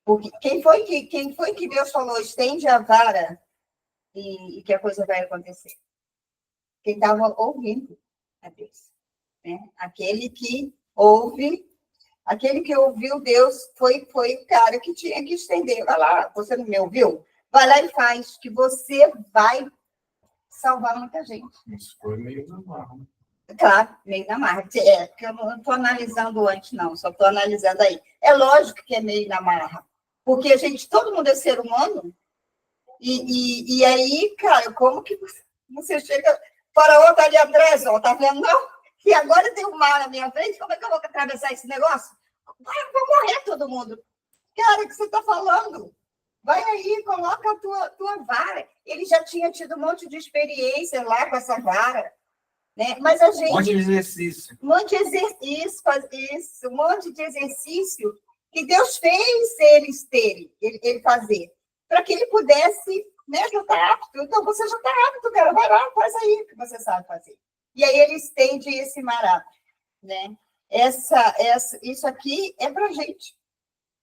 Porque quem foi que Deus falou, estende a vara e que a coisa vai acontecer? Quem estava ouvindo a Deus, né? Aquele que ouviu Deus foi o cara que tinha que estender. Vai lá, você não me ouviu? Vai lá e faz, que você vai salvar muita gente. Isso foi meio normal. Claro, meio na marra. Porque eu não estou analisando antes, não, só estou analisando aí. É lógico que é meio na marra, porque todo mundo é ser humano, e aí, cara, como que você chega, Faraó está ali atrás, ó, tá vendo? Não, e agora tem um mar na minha frente, como é que eu vou atravessar esse negócio? Vai morrer todo mundo. Cara, o que você está falando? Vai aí, coloca a tua vara. Ele já tinha tido um monte de experiência lá com essa vara, né? Mas a gente... um monte de exercício. Um monte de exercício, um monte de exercício que Deus fez ele fazer, para que ele pudesse, né, já estar apto. Então, você já está apto, cara, vai lá, faz aí o que você sabe fazer. E aí ele estende esse mar, né? Isso aqui é para a gente.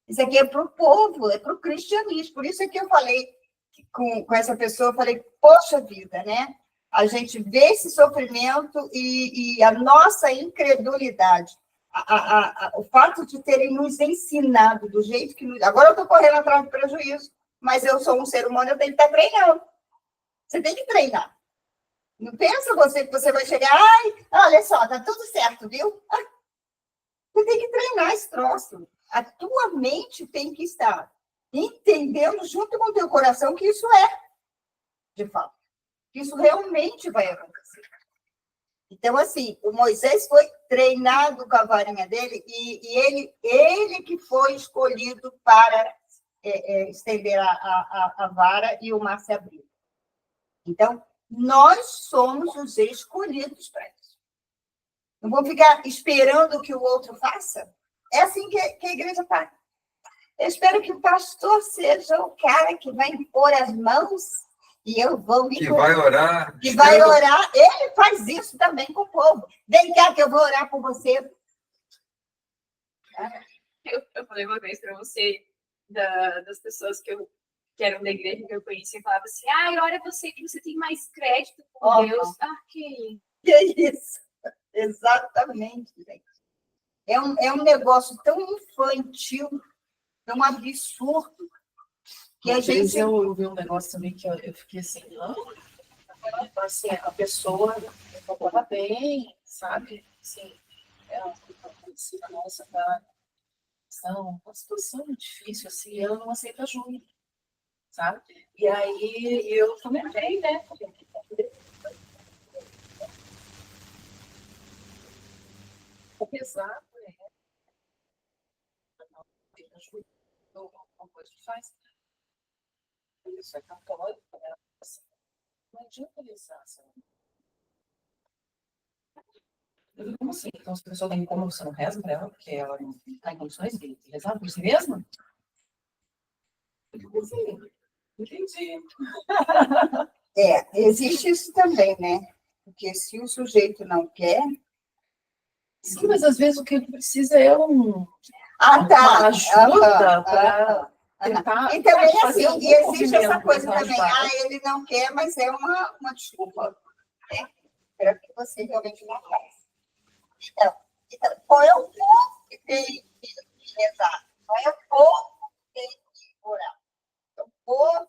Isso aqui é para o povo, é para o cristianismo. Por isso é que eu falei com essa pessoa, eu falei, poxa vida, né? A gente vê esse sofrimento e a nossa incredulidade, o fato de terem nos ensinado do jeito que... Agora eu estou correndo atrás do prejuízo, mas eu sou um ser humano, eu tenho que estar treinando. Você tem que treinar. Não pensa você que você vai chegar, olha só, tá tudo certo, viu? Você tem que treinar esse troço. A tua mente tem que estar entendendo junto com o teu coração que isso é, de fato. Que isso realmente vai acontecer. Então, assim, o Moisés foi treinado com a varinha dele e ele que foi escolhido para estender a vara e o mar se abriu. Então, nós somos os escolhidos para isso. Não vamos ficar esperando que o outro faça. É assim que a igreja faz. Eu espero que o pastor seja o cara que vai impor as mãos e eu vou me Que vai orar. Que vai orar. Ele faz isso também com o povo. Vem cá que eu vou orar por você. Eu falei uma vez para você das pessoas que que eram da igreja que eu conhecia, falava assim, ai, olha você que você tem mais crédito com Ó. Deus. Ah, que Que é isso? Exatamente, gente. É um negócio tão infantil, tão absurdo, que a Às vezes gente. eu vi um negócio também que eu fiquei assim, não, assim, a pessoa falava bem, sabe? Assim, ela assim, nossa, tá uma situação difícil, assim, ela não aceita ajuda, sabe? E aí eu comentei, né? Apesar, né? Não tem ajuda, ou alguma coisa que faz. Isso é católico, né? Assim, não adianta rezar, sabe? Eu digo, como assim? Então, se a pessoa tem como você não reza para ela, porque ela não está em condições de rezar por si mesma? Eu digo assim, entendi. Existe isso também, né? Porque se o sujeito não quer. Sim, mas às vezes o que ele precisa é uma Tá. ajuda para Aham. tentar E também, fazer assim, algum e existe essa movimento coisa para também. ajudar. Ele não quer, mas é uma desculpa, né? Para que você realmente não faz. Então, qual é o povo que tem que rezar? Qual é o povo que tem que orar? Então, o povo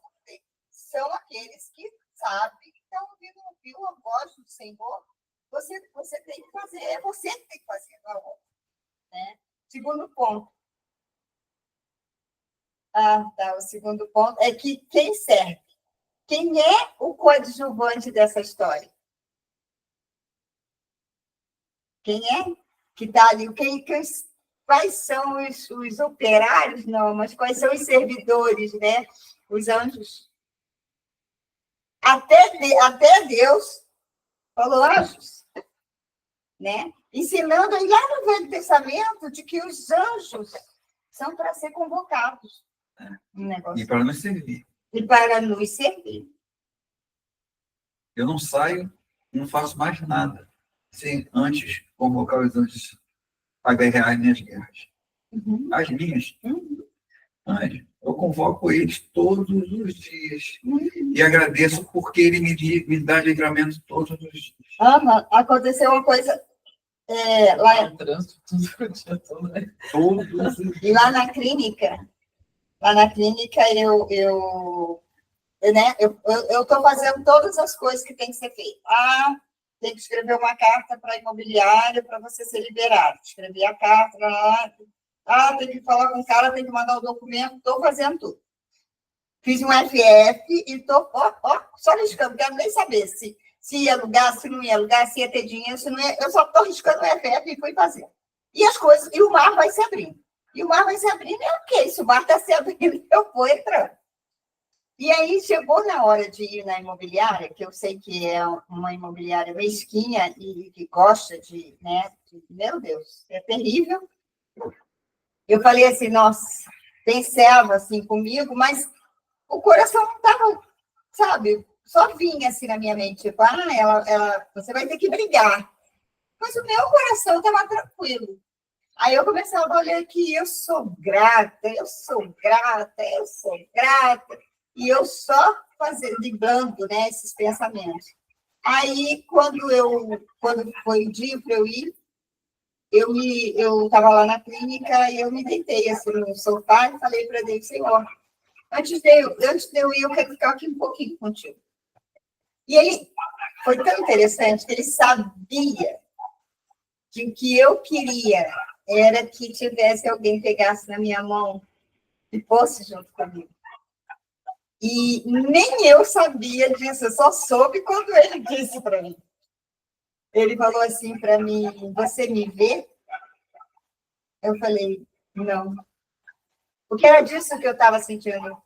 são aqueles que sabem que estão ouvindo a voz do Senhor. Você tem que fazer, é você que tem que fazer, não é o outro, né? Segundo ponto. Tá. O segundo ponto é que quem serve? Quem é o coadjuvante dessa história? Quem é que está ali? Quais são os operários? Não, mas quais são os servidores, né? Os anjos. Até Deus falou anjos, né? Ensinando aí lá no Velho Testamento de que os anjos são para ser convocados. Um negócio. E para nos servir. E para nos servir. Eu não saio, não faço mais nada sem antes convocar os anjos a guerrear as minhas guerras. Uhum. As minhas. Anjos. Eu convoco eles todos os dias. E agradeço porque ele me dá livramento todos os dias. Aconteceu uma coisa lá, O trânsito, tudo o dia todo, né? Todos os dias. lá na clínica. Lá na clínica, eu estou fazendo todas as coisas que tem que ser feita. Tem que escrever uma carta para a imobiliária para você ser liberado. Escrevi a carta lá. Tem que falar com o cara, tem que mandar o documento. Estou fazendo tudo. Fiz um FF e estou só riscando. Não quero nem saber se ia alugar, se não ia alugar, se ia ter dinheiro, se não ia. Eu só estou riscando o FF e fui fazer. E o mar vai se abrindo. E o mar vai se abrindo, é ok. Se o mar está se abrindo, eu vou entrando. E aí chegou na hora de ir na imobiliária, que eu sei que é uma imobiliária mesquinha e que gosta de, né? Meu Deus, é terrível. Eu falei assim, nossa, pensava assim comigo, mas o coração não estava, sabe? Só vinha assim na minha mente, tipo, você vai ter que brigar. Mas o meu coração estava tranquilo. Aí eu começava a olhar aqui, eu sou grata, eu sou grata, eu sou grata. E eu só librando, né, esses pensamentos. Aí, quando foi o dia para eu ir, eu estava lá na clínica e eu me deitei assim, no sofá e falei para Deus, Senhor, antes de eu ir, eu quero ficar aqui um pouquinho contigo. E ele foi tão interessante que ele sabia que o que eu queria era que tivesse alguém que pegasse na minha mão e fosse junto comigo. E nem eu sabia disso, eu só soube quando ele disse para mim. Ele falou assim para mim, você me vê? Eu falei, não. Porque era disso que eu estava sentindo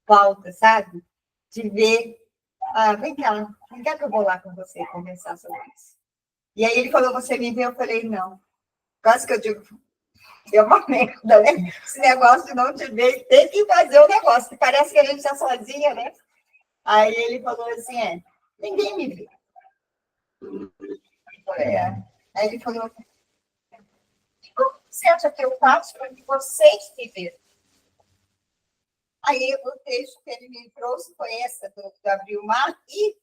falta, sabe? De ver. Vem cá que eu vou lá com você conversar sobre isso. E aí ele falou, você me vê? Eu falei, não. Quase que eu digo, é uma merda, né? Esse negócio de não te ver, tem que fazer o negócio, que parece que a gente está sozinha, né? Aí ele falou assim, ninguém me vê. Aí ele falou, como você acha que eu faço para que vocês me vejam? Aí o texto que ele me trouxe foi essa, do Abrir o Mar, e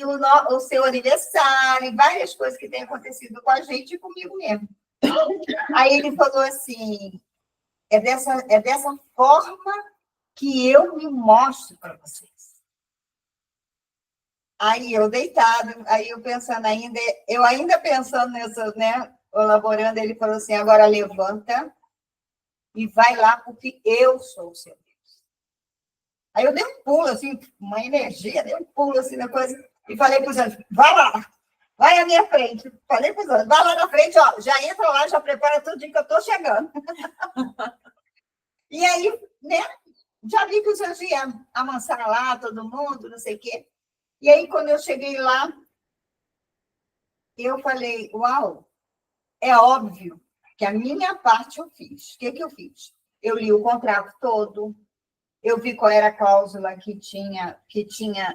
o seu aniversário, e várias coisas que têm acontecido com a gente e comigo mesmo. Aí ele falou assim, é dessa forma que eu me mostro para vocês. Aí eu deitado, aí eu ainda pensando nessa, né, elaborando, ele falou assim, agora levanta e vai lá, porque eu sou o seu Deus. Aí eu dei um pulo, assim, uma energia, dei um pulo, assim, na coisa, e falei para os anjos, vai lá, vai à minha frente. Falei para os anjos, vai lá na frente, ó, já entra lá, já prepara tudo que eu estou chegando. E aí, né, já vi que os anjos iam amansar lá, todo mundo, não sei o quê. E aí, quando eu cheguei lá, eu falei, uau, é óbvio que a minha parte eu fiz. O que eu fiz? Eu li o contrato todo, eu vi qual era a cláusula que tinha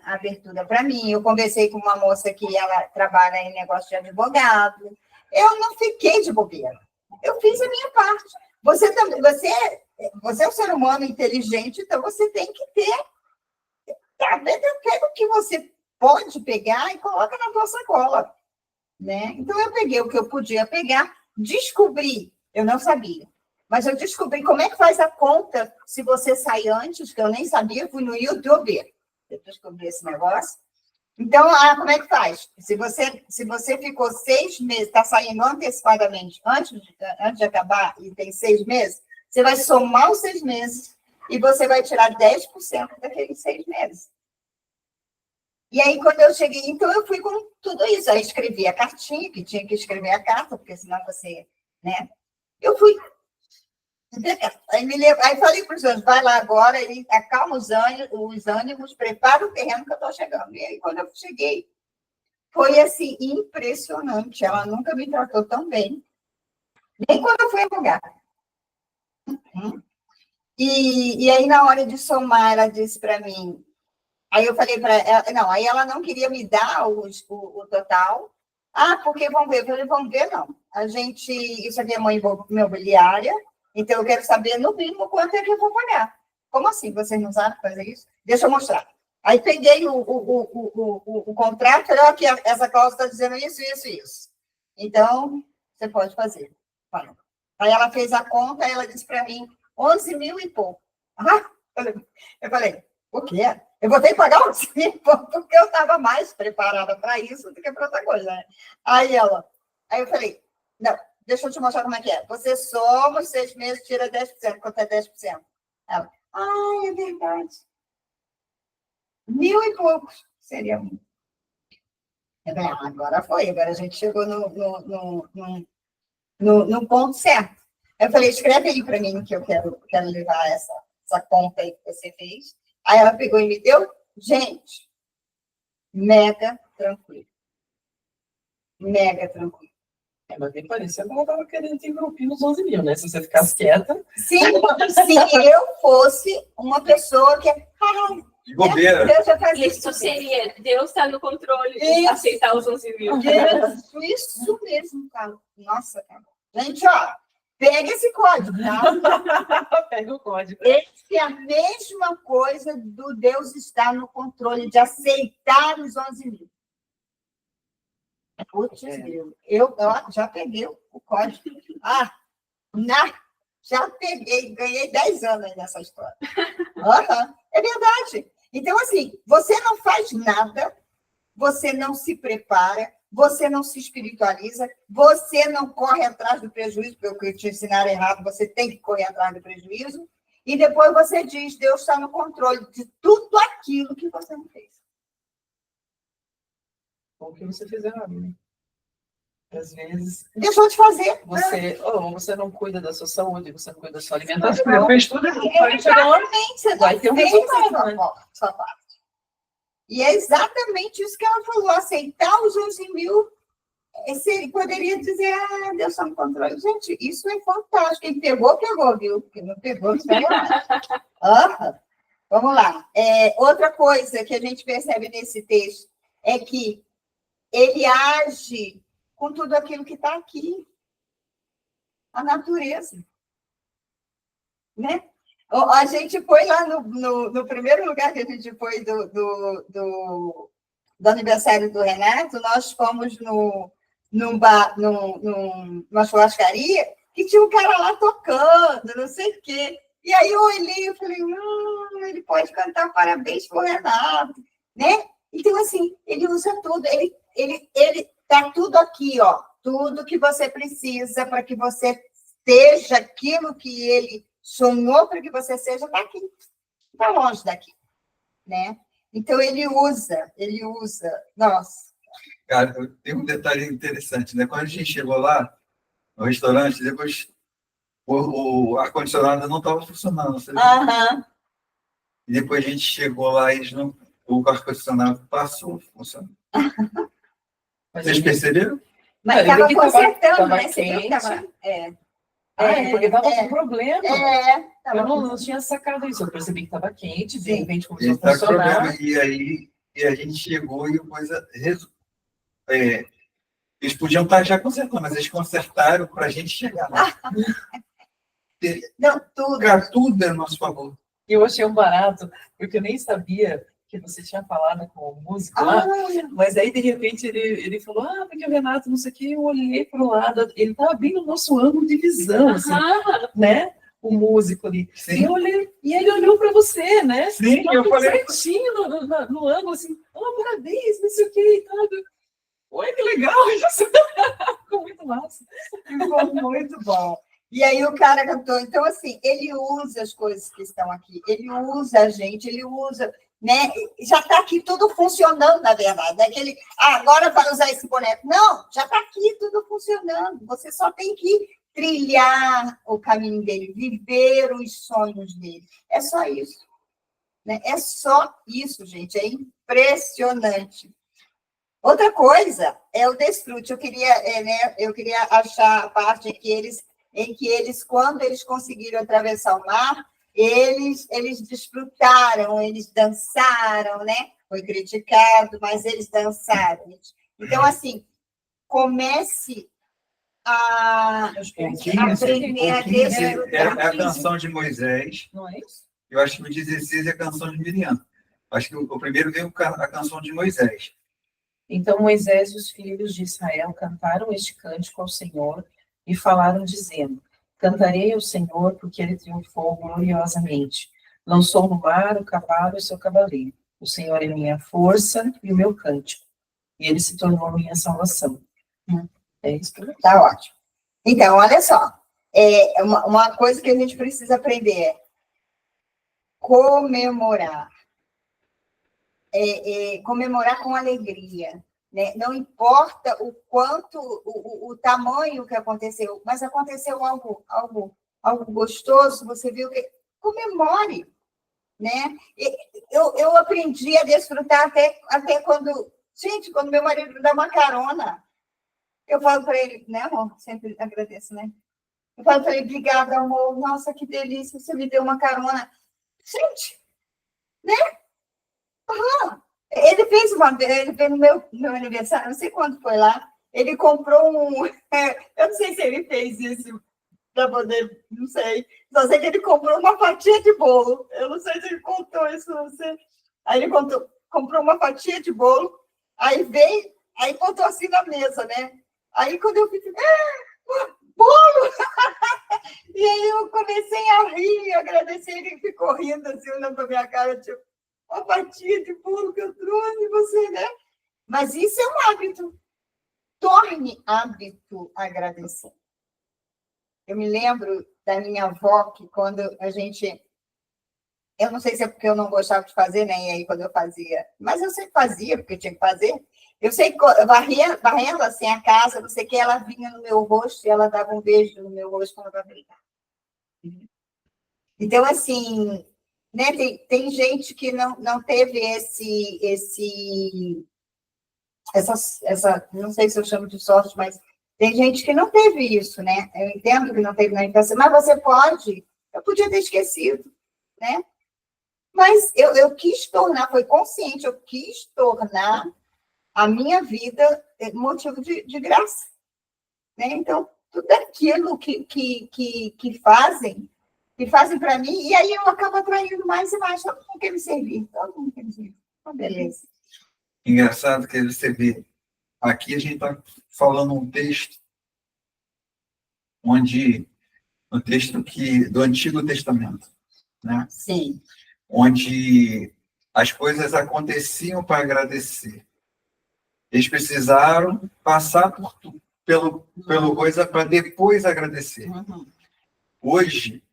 abertura para mim, eu conversei com uma moça que ela trabalha em negócio de advogado, eu não fiquei de bobeira, eu fiz a minha parte. Você é um ser humano inteligente, então você tem que ter, tá vendo o que você pode pegar e coloca na tua sacola, né? Então, eu peguei o que eu podia pegar, descobri, eu não sabia, mas eu descobri como é que faz a conta se você sai antes, que eu nem sabia, fui no YouTube, eu descobri esse negócio. Então, como é que faz? Se você ficou 6 meses, está saindo antecipadamente, antes de acabar, e tem 6 meses, você vai somar os 6 meses e você vai tirar 10% daqueles 6 meses. E aí, quando eu cheguei, então eu fui com tudo isso. Aí escrevi a cartinha, que tinha que escrever a carta, porque senão você, né? Eu fui. Aí falei para os anjos, vai lá agora, e acalma os ânimos, prepara o terreno que eu estou chegando. E aí, quando eu cheguei, foi assim, impressionante. Ela nunca me tratou tão bem. Nem quando eu fui a lugar. E aí, na hora de somar, ela disse para mim, aí eu falei para ela, não, aí ela não queria me dar o total. Ah, porque vamos ver. Eu falei, vamos ver, não. Isso aqui é uma imobiliária, então eu quero saber, no mínimo, quanto é que eu vou pagar. Como assim? Vocês não sabem fazer isso? Deixa eu mostrar. Aí peguei o contrato, falei, aqui, essa cláusula está dizendo isso, isso, isso. Então, você pode fazer. Aí ela fez a conta, ela disse para mim, 11 mil e pouco. Eu falei, o quê? Eu vou ter que pagar 11 mil e pouco, porque eu estava mais preparada para isso do que para outra coisa, né? Aí eu falei, não, deixa eu te mostrar como é que é. Você soma os 6 meses, tira 10%, quanto é 10%? Ela, é verdade. 1.000 e poucos seria muito. Agora foi, agora a gente chegou no ponto certo. Eu falei, escreve aí para mim que eu quero levar essa conta aí que você fez. Aí ela pegou e me deu, gente, mega tranquilo. Mega tranquilo. Mas me parecia que ela estava querendo te envolver nos 11 mil, né? Se você ficasse quieta. Se eu fosse uma pessoa que... De bobeira. Deus já faz Isso seria, Deus está no controle de aceitar os 11 mil. Isso mesmo, cara. Nossa, cara. Gente, ó, pega esse código, tá? Pega o código. Esse é a mesma coisa do Deus estar no controle de aceitar os 11 mil. Putz, eu já peguei o código. Já peguei, ganhei 10 anos aí nessa história. É verdade. Então, assim, você não faz nada, você não se prepara, você não se espiritualiza, você não corre atrás do prejuízo, porque o que te ensinaram errado, você tem que correr atrás do prejuízo, e depois você diz, Deus está no controle de tudo aquilo que você não fez. O que você fez errado, né? Às vezes... Deixou de fazer. Você não cuida da sua saúde, você não cuida da sua alimentação. Não. Fez tudo errado. Exatamente. Você Vai ter um fez resultado, né? sua parte. E é exatamente isso que ela falou. Aceitar os 11 mil, ele poderia dizer, Deus está no controle. Gente, isso é fantástico. Quem pegou, viu? Quem não pegou, não pegou. Vamos lá. Outra coisa que a gente percebe nesse texto é que ele age com tudo aquilo que está aqui. A natureza. Né? A gente foi lá no primeiro lugar que a gente foi do aniversário do Renato, nós fomos numa churrascaria que tinha um cara lá tocando, não sei o quê. E aí eu olhei e falei, ele pode cantar parabéns pro Renato, né? Então, assim, ele usa tudo, ele tá tudo aqui, ó, tudo que você precisa para que você seja aquilo que ele sonhou para que você seja, está aqui, está longe daqui, né? Então, ele usa, nossa. Cara, tem um detalhe interessante, né? Quando a gente chegou lá, no restaurante, depois o ar-condicionado não estava funcionando. Aham. E depois a gente chegou lá e o ar-condicionado passou funcionando. Vocês perceberam? Mas Ele estava que tava consertando, né? Você viu que quente. tava... Porque tava com problema. Tava Eu não tinha sacado isso. Eu percebi que estava quente, de Sim. repente A começou a gente tá com funcionar. problema. E a gente chegou e a coisa. Eles podiam estar já consertando, mas eles consertaram para a gente chegar lá. Não, tudo. Cara, tudo é a nosso favor. E eu achei um barato, porque eu nem sabia que você tinha falado com o músico lá, mas aí, de repente, ele falou, porque o Renato, não sei o quê, eu olhei para o lado, ele estava bem no nosso ângulo de visão, assim, né? O músico ali. Sim. E eu olhei, e ele olhou para você, né? Sim, Tava eu tudo falei. certinho no ângulo, assim, parabéns, não sei o quê e tal. Oi, que legal! Ficou muito massa. Ficou muito bom. E aí o cara cantou. Então, assim, ele usa as coisas que estão aqui, ele usa a gente, ele usa, né? Já está aqui tudo funcionando, na verdade. Aquele, agora vai usar esse boneco. Não, já está aqui tudo funcionando. Você só tem que trilhar o caminho dele, viver os sonhos dele. É só isso. Né? É só isso, gente. É impressionante. Outra coisa é o desfrute. Eu queria achar a parte em que eles, quando eles conseguiram atravessar o mar, eles desfrutaram, eles dançaram, né? Foi criticado, mas eles dançaram. Então, assim, comece a aprender a desfrutar. É a canção de Moisés. Não é isso? Eu acho que o 16 é a canção de Miriam. Acho que o primeiro veio a canção de Moisés. Então Moisés e os filhos de Israel cantaram este cântico ao Senhor e falaram, dizendo: Cantarei ao Senhor, porque ele triunfou gloriosamente. Lançou no mar o cavalo e seu cavaleiro. O Senhor é minha força e o meu cântico. E ele se tornou minha salvação. É isso que eu... Tá ótimo. Então, olha só. Uma coisa que a gente precisa aprender é comemorar. Comemorar com alegria. Né? Não importa o quanto, o tamanho que aconteceu, mas aconteceu algo gostoso, você viu que comemore, né? Eu aprendi a desfrutar até quando meu marido dá uma carona, eu falo para ele, né, amor? Sempre agradeço, né? Eu falo para ele, obrigada, amor, nossa, que delícia, você me deu uma carona. Gente, né? Ele fez no meu aniversário, não sei quando foi lá, ele comprou eu não sei se ele fez isso para poder, não sei, só sei que ele comprou uma fatia de bolo, eu não sei se ele contou isso para você, aí ele comprou uma fatia de bolo, aí botou assim na mesa, né? Aí quando eu fiz, bolo! E aí eu comecei a rir, agradecer, ele ficou rindo assim, olhando para minha cara, tipo, uma fatia de bolo que eu trouxe, você, né? Mas isso é um hábito. Torne hábito agradecer. Eu me lembro da minha avó, que quando a gente... Eu não sei se é porque eu não gostava de fazer, né? E aí quando eu fazia... Mas eu sempre fazia, porque eu tinha que fazer. Eu sei que varrendo assim a casa, não sei o que, ela vinha no meu rosto e ela dava um beijo no meu rosto quando eu estava brincando. Então, assim... Né? Tem gente que não teve essa, não sei se eu chamo de sorte, mas tem gente que não teve isso, né? Eu entendo que não teve na infância, mas você pode, eu podia ter esquecido, né? Mas eu quis tornar, foi consciente, eu quis tornar a minha vida motivo de graça, né? Então, tudo aquilo que fazem que fazem para mim, e aí eu acabo atraindo mais e mais. Todo mundo quer me servir, todo mundo quer me servir. Beleza. Engraçado que você vê. Aqui a gente está falando um texto onde um texto do Antigo Testamento, né? Sim. Onde as coisas aconteciam para agradecer. Eles precisaram passar pelo coisa para depois agradecer. Uhum. Hoje,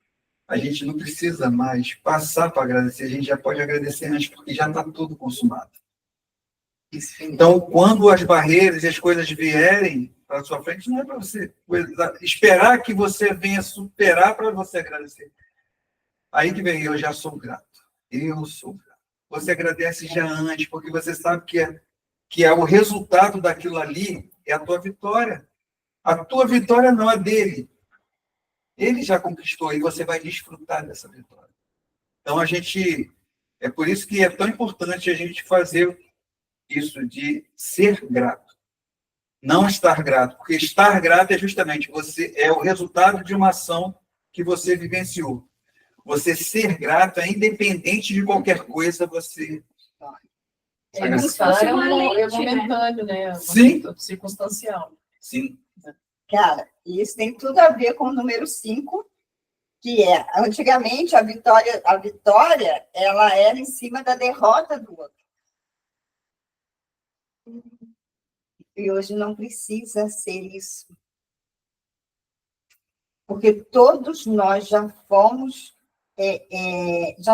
a gente não precisa mais passar para agradecer, a gente já pode agradecer antes, porque já está tudo consumado. Então, quando as barreiras e as coisas vierem para a sua frente, não é para você esperar que você venha superar para você agradecer. Aí que vem, eu já sou grato. Eu sou grato. Você agradece já antes, porque você sabe que é o resultado daquilo ali, é a tua vitória. A tua vitória não é dele. Ele já conquistou e você vai desfrutar dessa vitória. Então, é por isso que é tão importante a gente fazer isso de ser grato. Não estar grato, porque estar grato é justamente é o resultado de uma ação que você vivenciou. Você ser grato é independente de qualquer coisa, você... Estar é né? momentâneo, né? Sim. Circunstancial. Sim. Cara, isso tem tudo a ver com o número 5, que é, antigamente, a vitória, ela era em cima da derrota do outro. E hoje não precisa ser isso. Porque todos nós já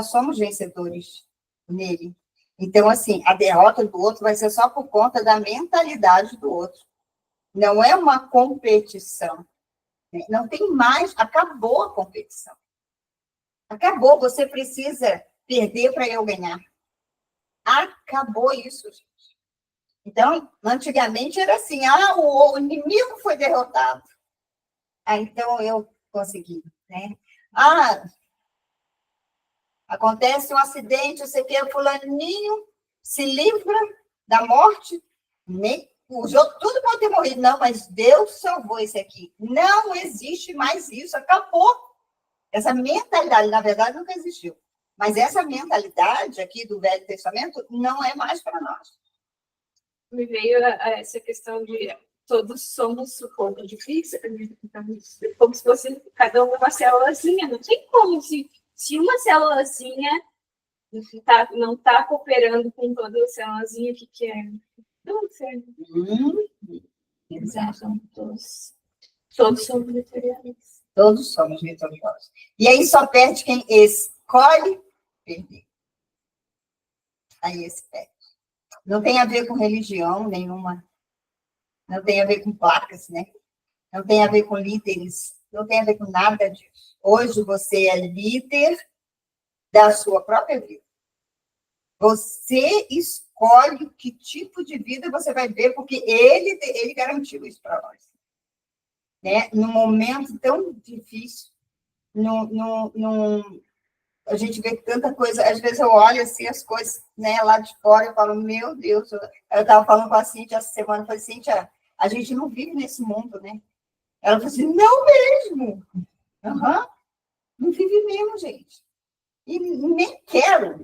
somos vencedores nele. Então, assim, a derrota do outro vai ser só por conta da mentalidade do outro. Não é uma competição. Não tem mais, acabou a competição. Acabou, você precisa perder para eu ganhar. Acabou isso, gente. Então, antigamente era assim, o inimigo foi derrotado. Então eu consegui, né? Acontece um acidente, você quer fulaninho, se livra da morte, tudo pode ter morrido. Não, mas Deus salvou esse aqui. Não existe mais isso, acabou. Essa mentalidade, na verdade, nunca existiu. Mas essa mentalidade aqui do Velho Testamento não é mais para nós. Me veio essa questão de todos somos o corpo de Cristo, como se fosse cada uma célulazinha. Não tem como, se uma célulazinha não está cooperando com toda a célulazinha, o que é? Não sei. Exato. Todos somos vitoriosos. Todos somos vitoriosos. E aí só perde quem escolhe perder. Aí esse perde. Não tem a ver com religião nenhuma. Não tem a ver com placas, né? Não tem a ver com líderes. Não tem a ver com nada disso. Hoje você é líder da sua própria vida. Você escolhe que tipo de vida você vai ver, porque ele garantiu isso para nós. Né? Num momento tão difícil, a gente vê tanta coisa, às vezes eu olho assim as coisas, né, lá de fora, eu falo, meu Deus, eu estava falando com a Cíntia essa semana, eu falei, Cíntia, a gente não vive nesse mundo, né? Ela falou assim, não mesmo. Não vive mesmo, gente. E nem quero,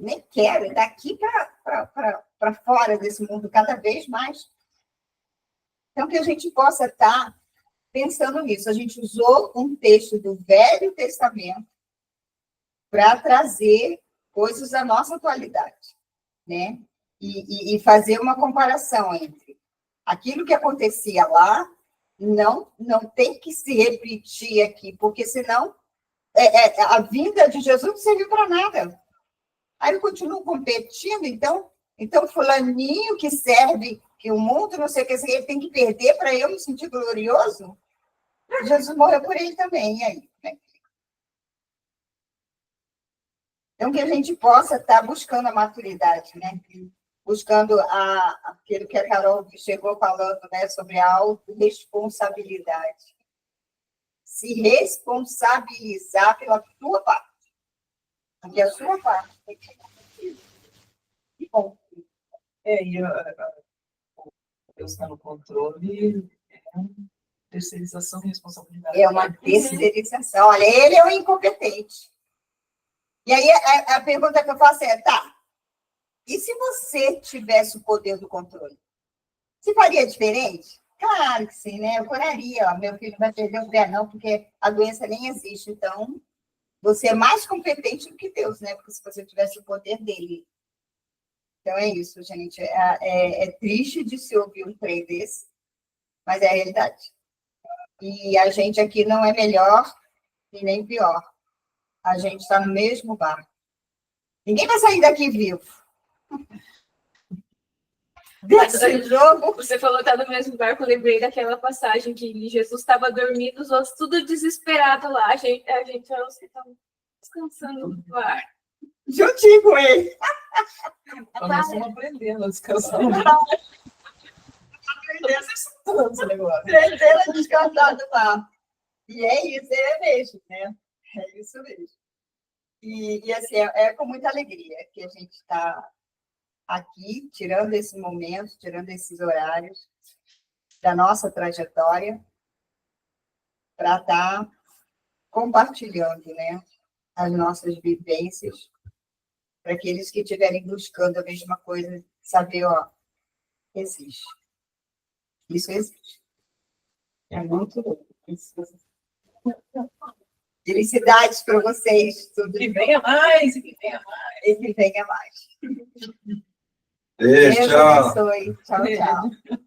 daqui para fora desse mundo, cada vez mais. Então, que a gente possa estar pensando nisso. A gente usou um texto do Velho Testamento para trazer coisas da nossa atualidade, né? E fazer uma comparação entre aquilo que acontecia lá, não tem que se repetir aqui, porque senão a vinda de Jesus não serviu para nada. Aí eu continuo competindo, então fulaninho que serve, que o mundo não sei o que, ele tem que perder para eu me sentir glorioso? Jesus morreu por ele também, e aí? Né? Então, que a gente possa estar buscando a maturidade, né? Buscando aquilo que a Carol chegou falando, né, sobre a autorresponsabilidade. Se responsabilizar pela tua parte. Porque a sua parte tem que ser acontecida. E bom. Deus está no controle, é terceirização e responsabilidade. É uma terceirização. Olha, ele é o incompetente. E aí a pergunta que eu faço é, tá, e se você tivesse o poder do controle? Você faria diferente? Claro que sim, né? Eu curaria, ó, meu filho vai perder o pé, não, porque a doença nem existe. Então, você é mais competente do que Deus, né? Porque se você tivesse o poder dele. Então, é isso, gente. É triste de se ouvir um trem desse, mas é a realidade. E a gente aqui não é melhor e nem pior. A gente está no mesmo barco. Ninguém vai sair daqui vivo. Desse jogo. Você falou que tá no mesmo barco, eu lembrei daquela passagem que Jesus estava dormindo, os outros tudo desesperado lá. A gente os que estão descansando no barco. Juntinho com ele. Nós estamos aprendendo a descansar. Aprendendo a descansar do barco. E é isso, é mesmo, né? É isso mesmo. E assim, é com muita alegria que a gente está aqui, tirando esse momento, tirando esses horários da nossa trajetória, para estar compartilhando, né, as nossas vivências, para aqueles que estiverem buscando a mesma coisa, saber, ó, existe. Isso existe. É muito louco. Felicidades para vocês. Tudo Que venha mais, e que venha mais. e que venha mais. Beijo, Deus tchau. abençoe. Tchau, tchau.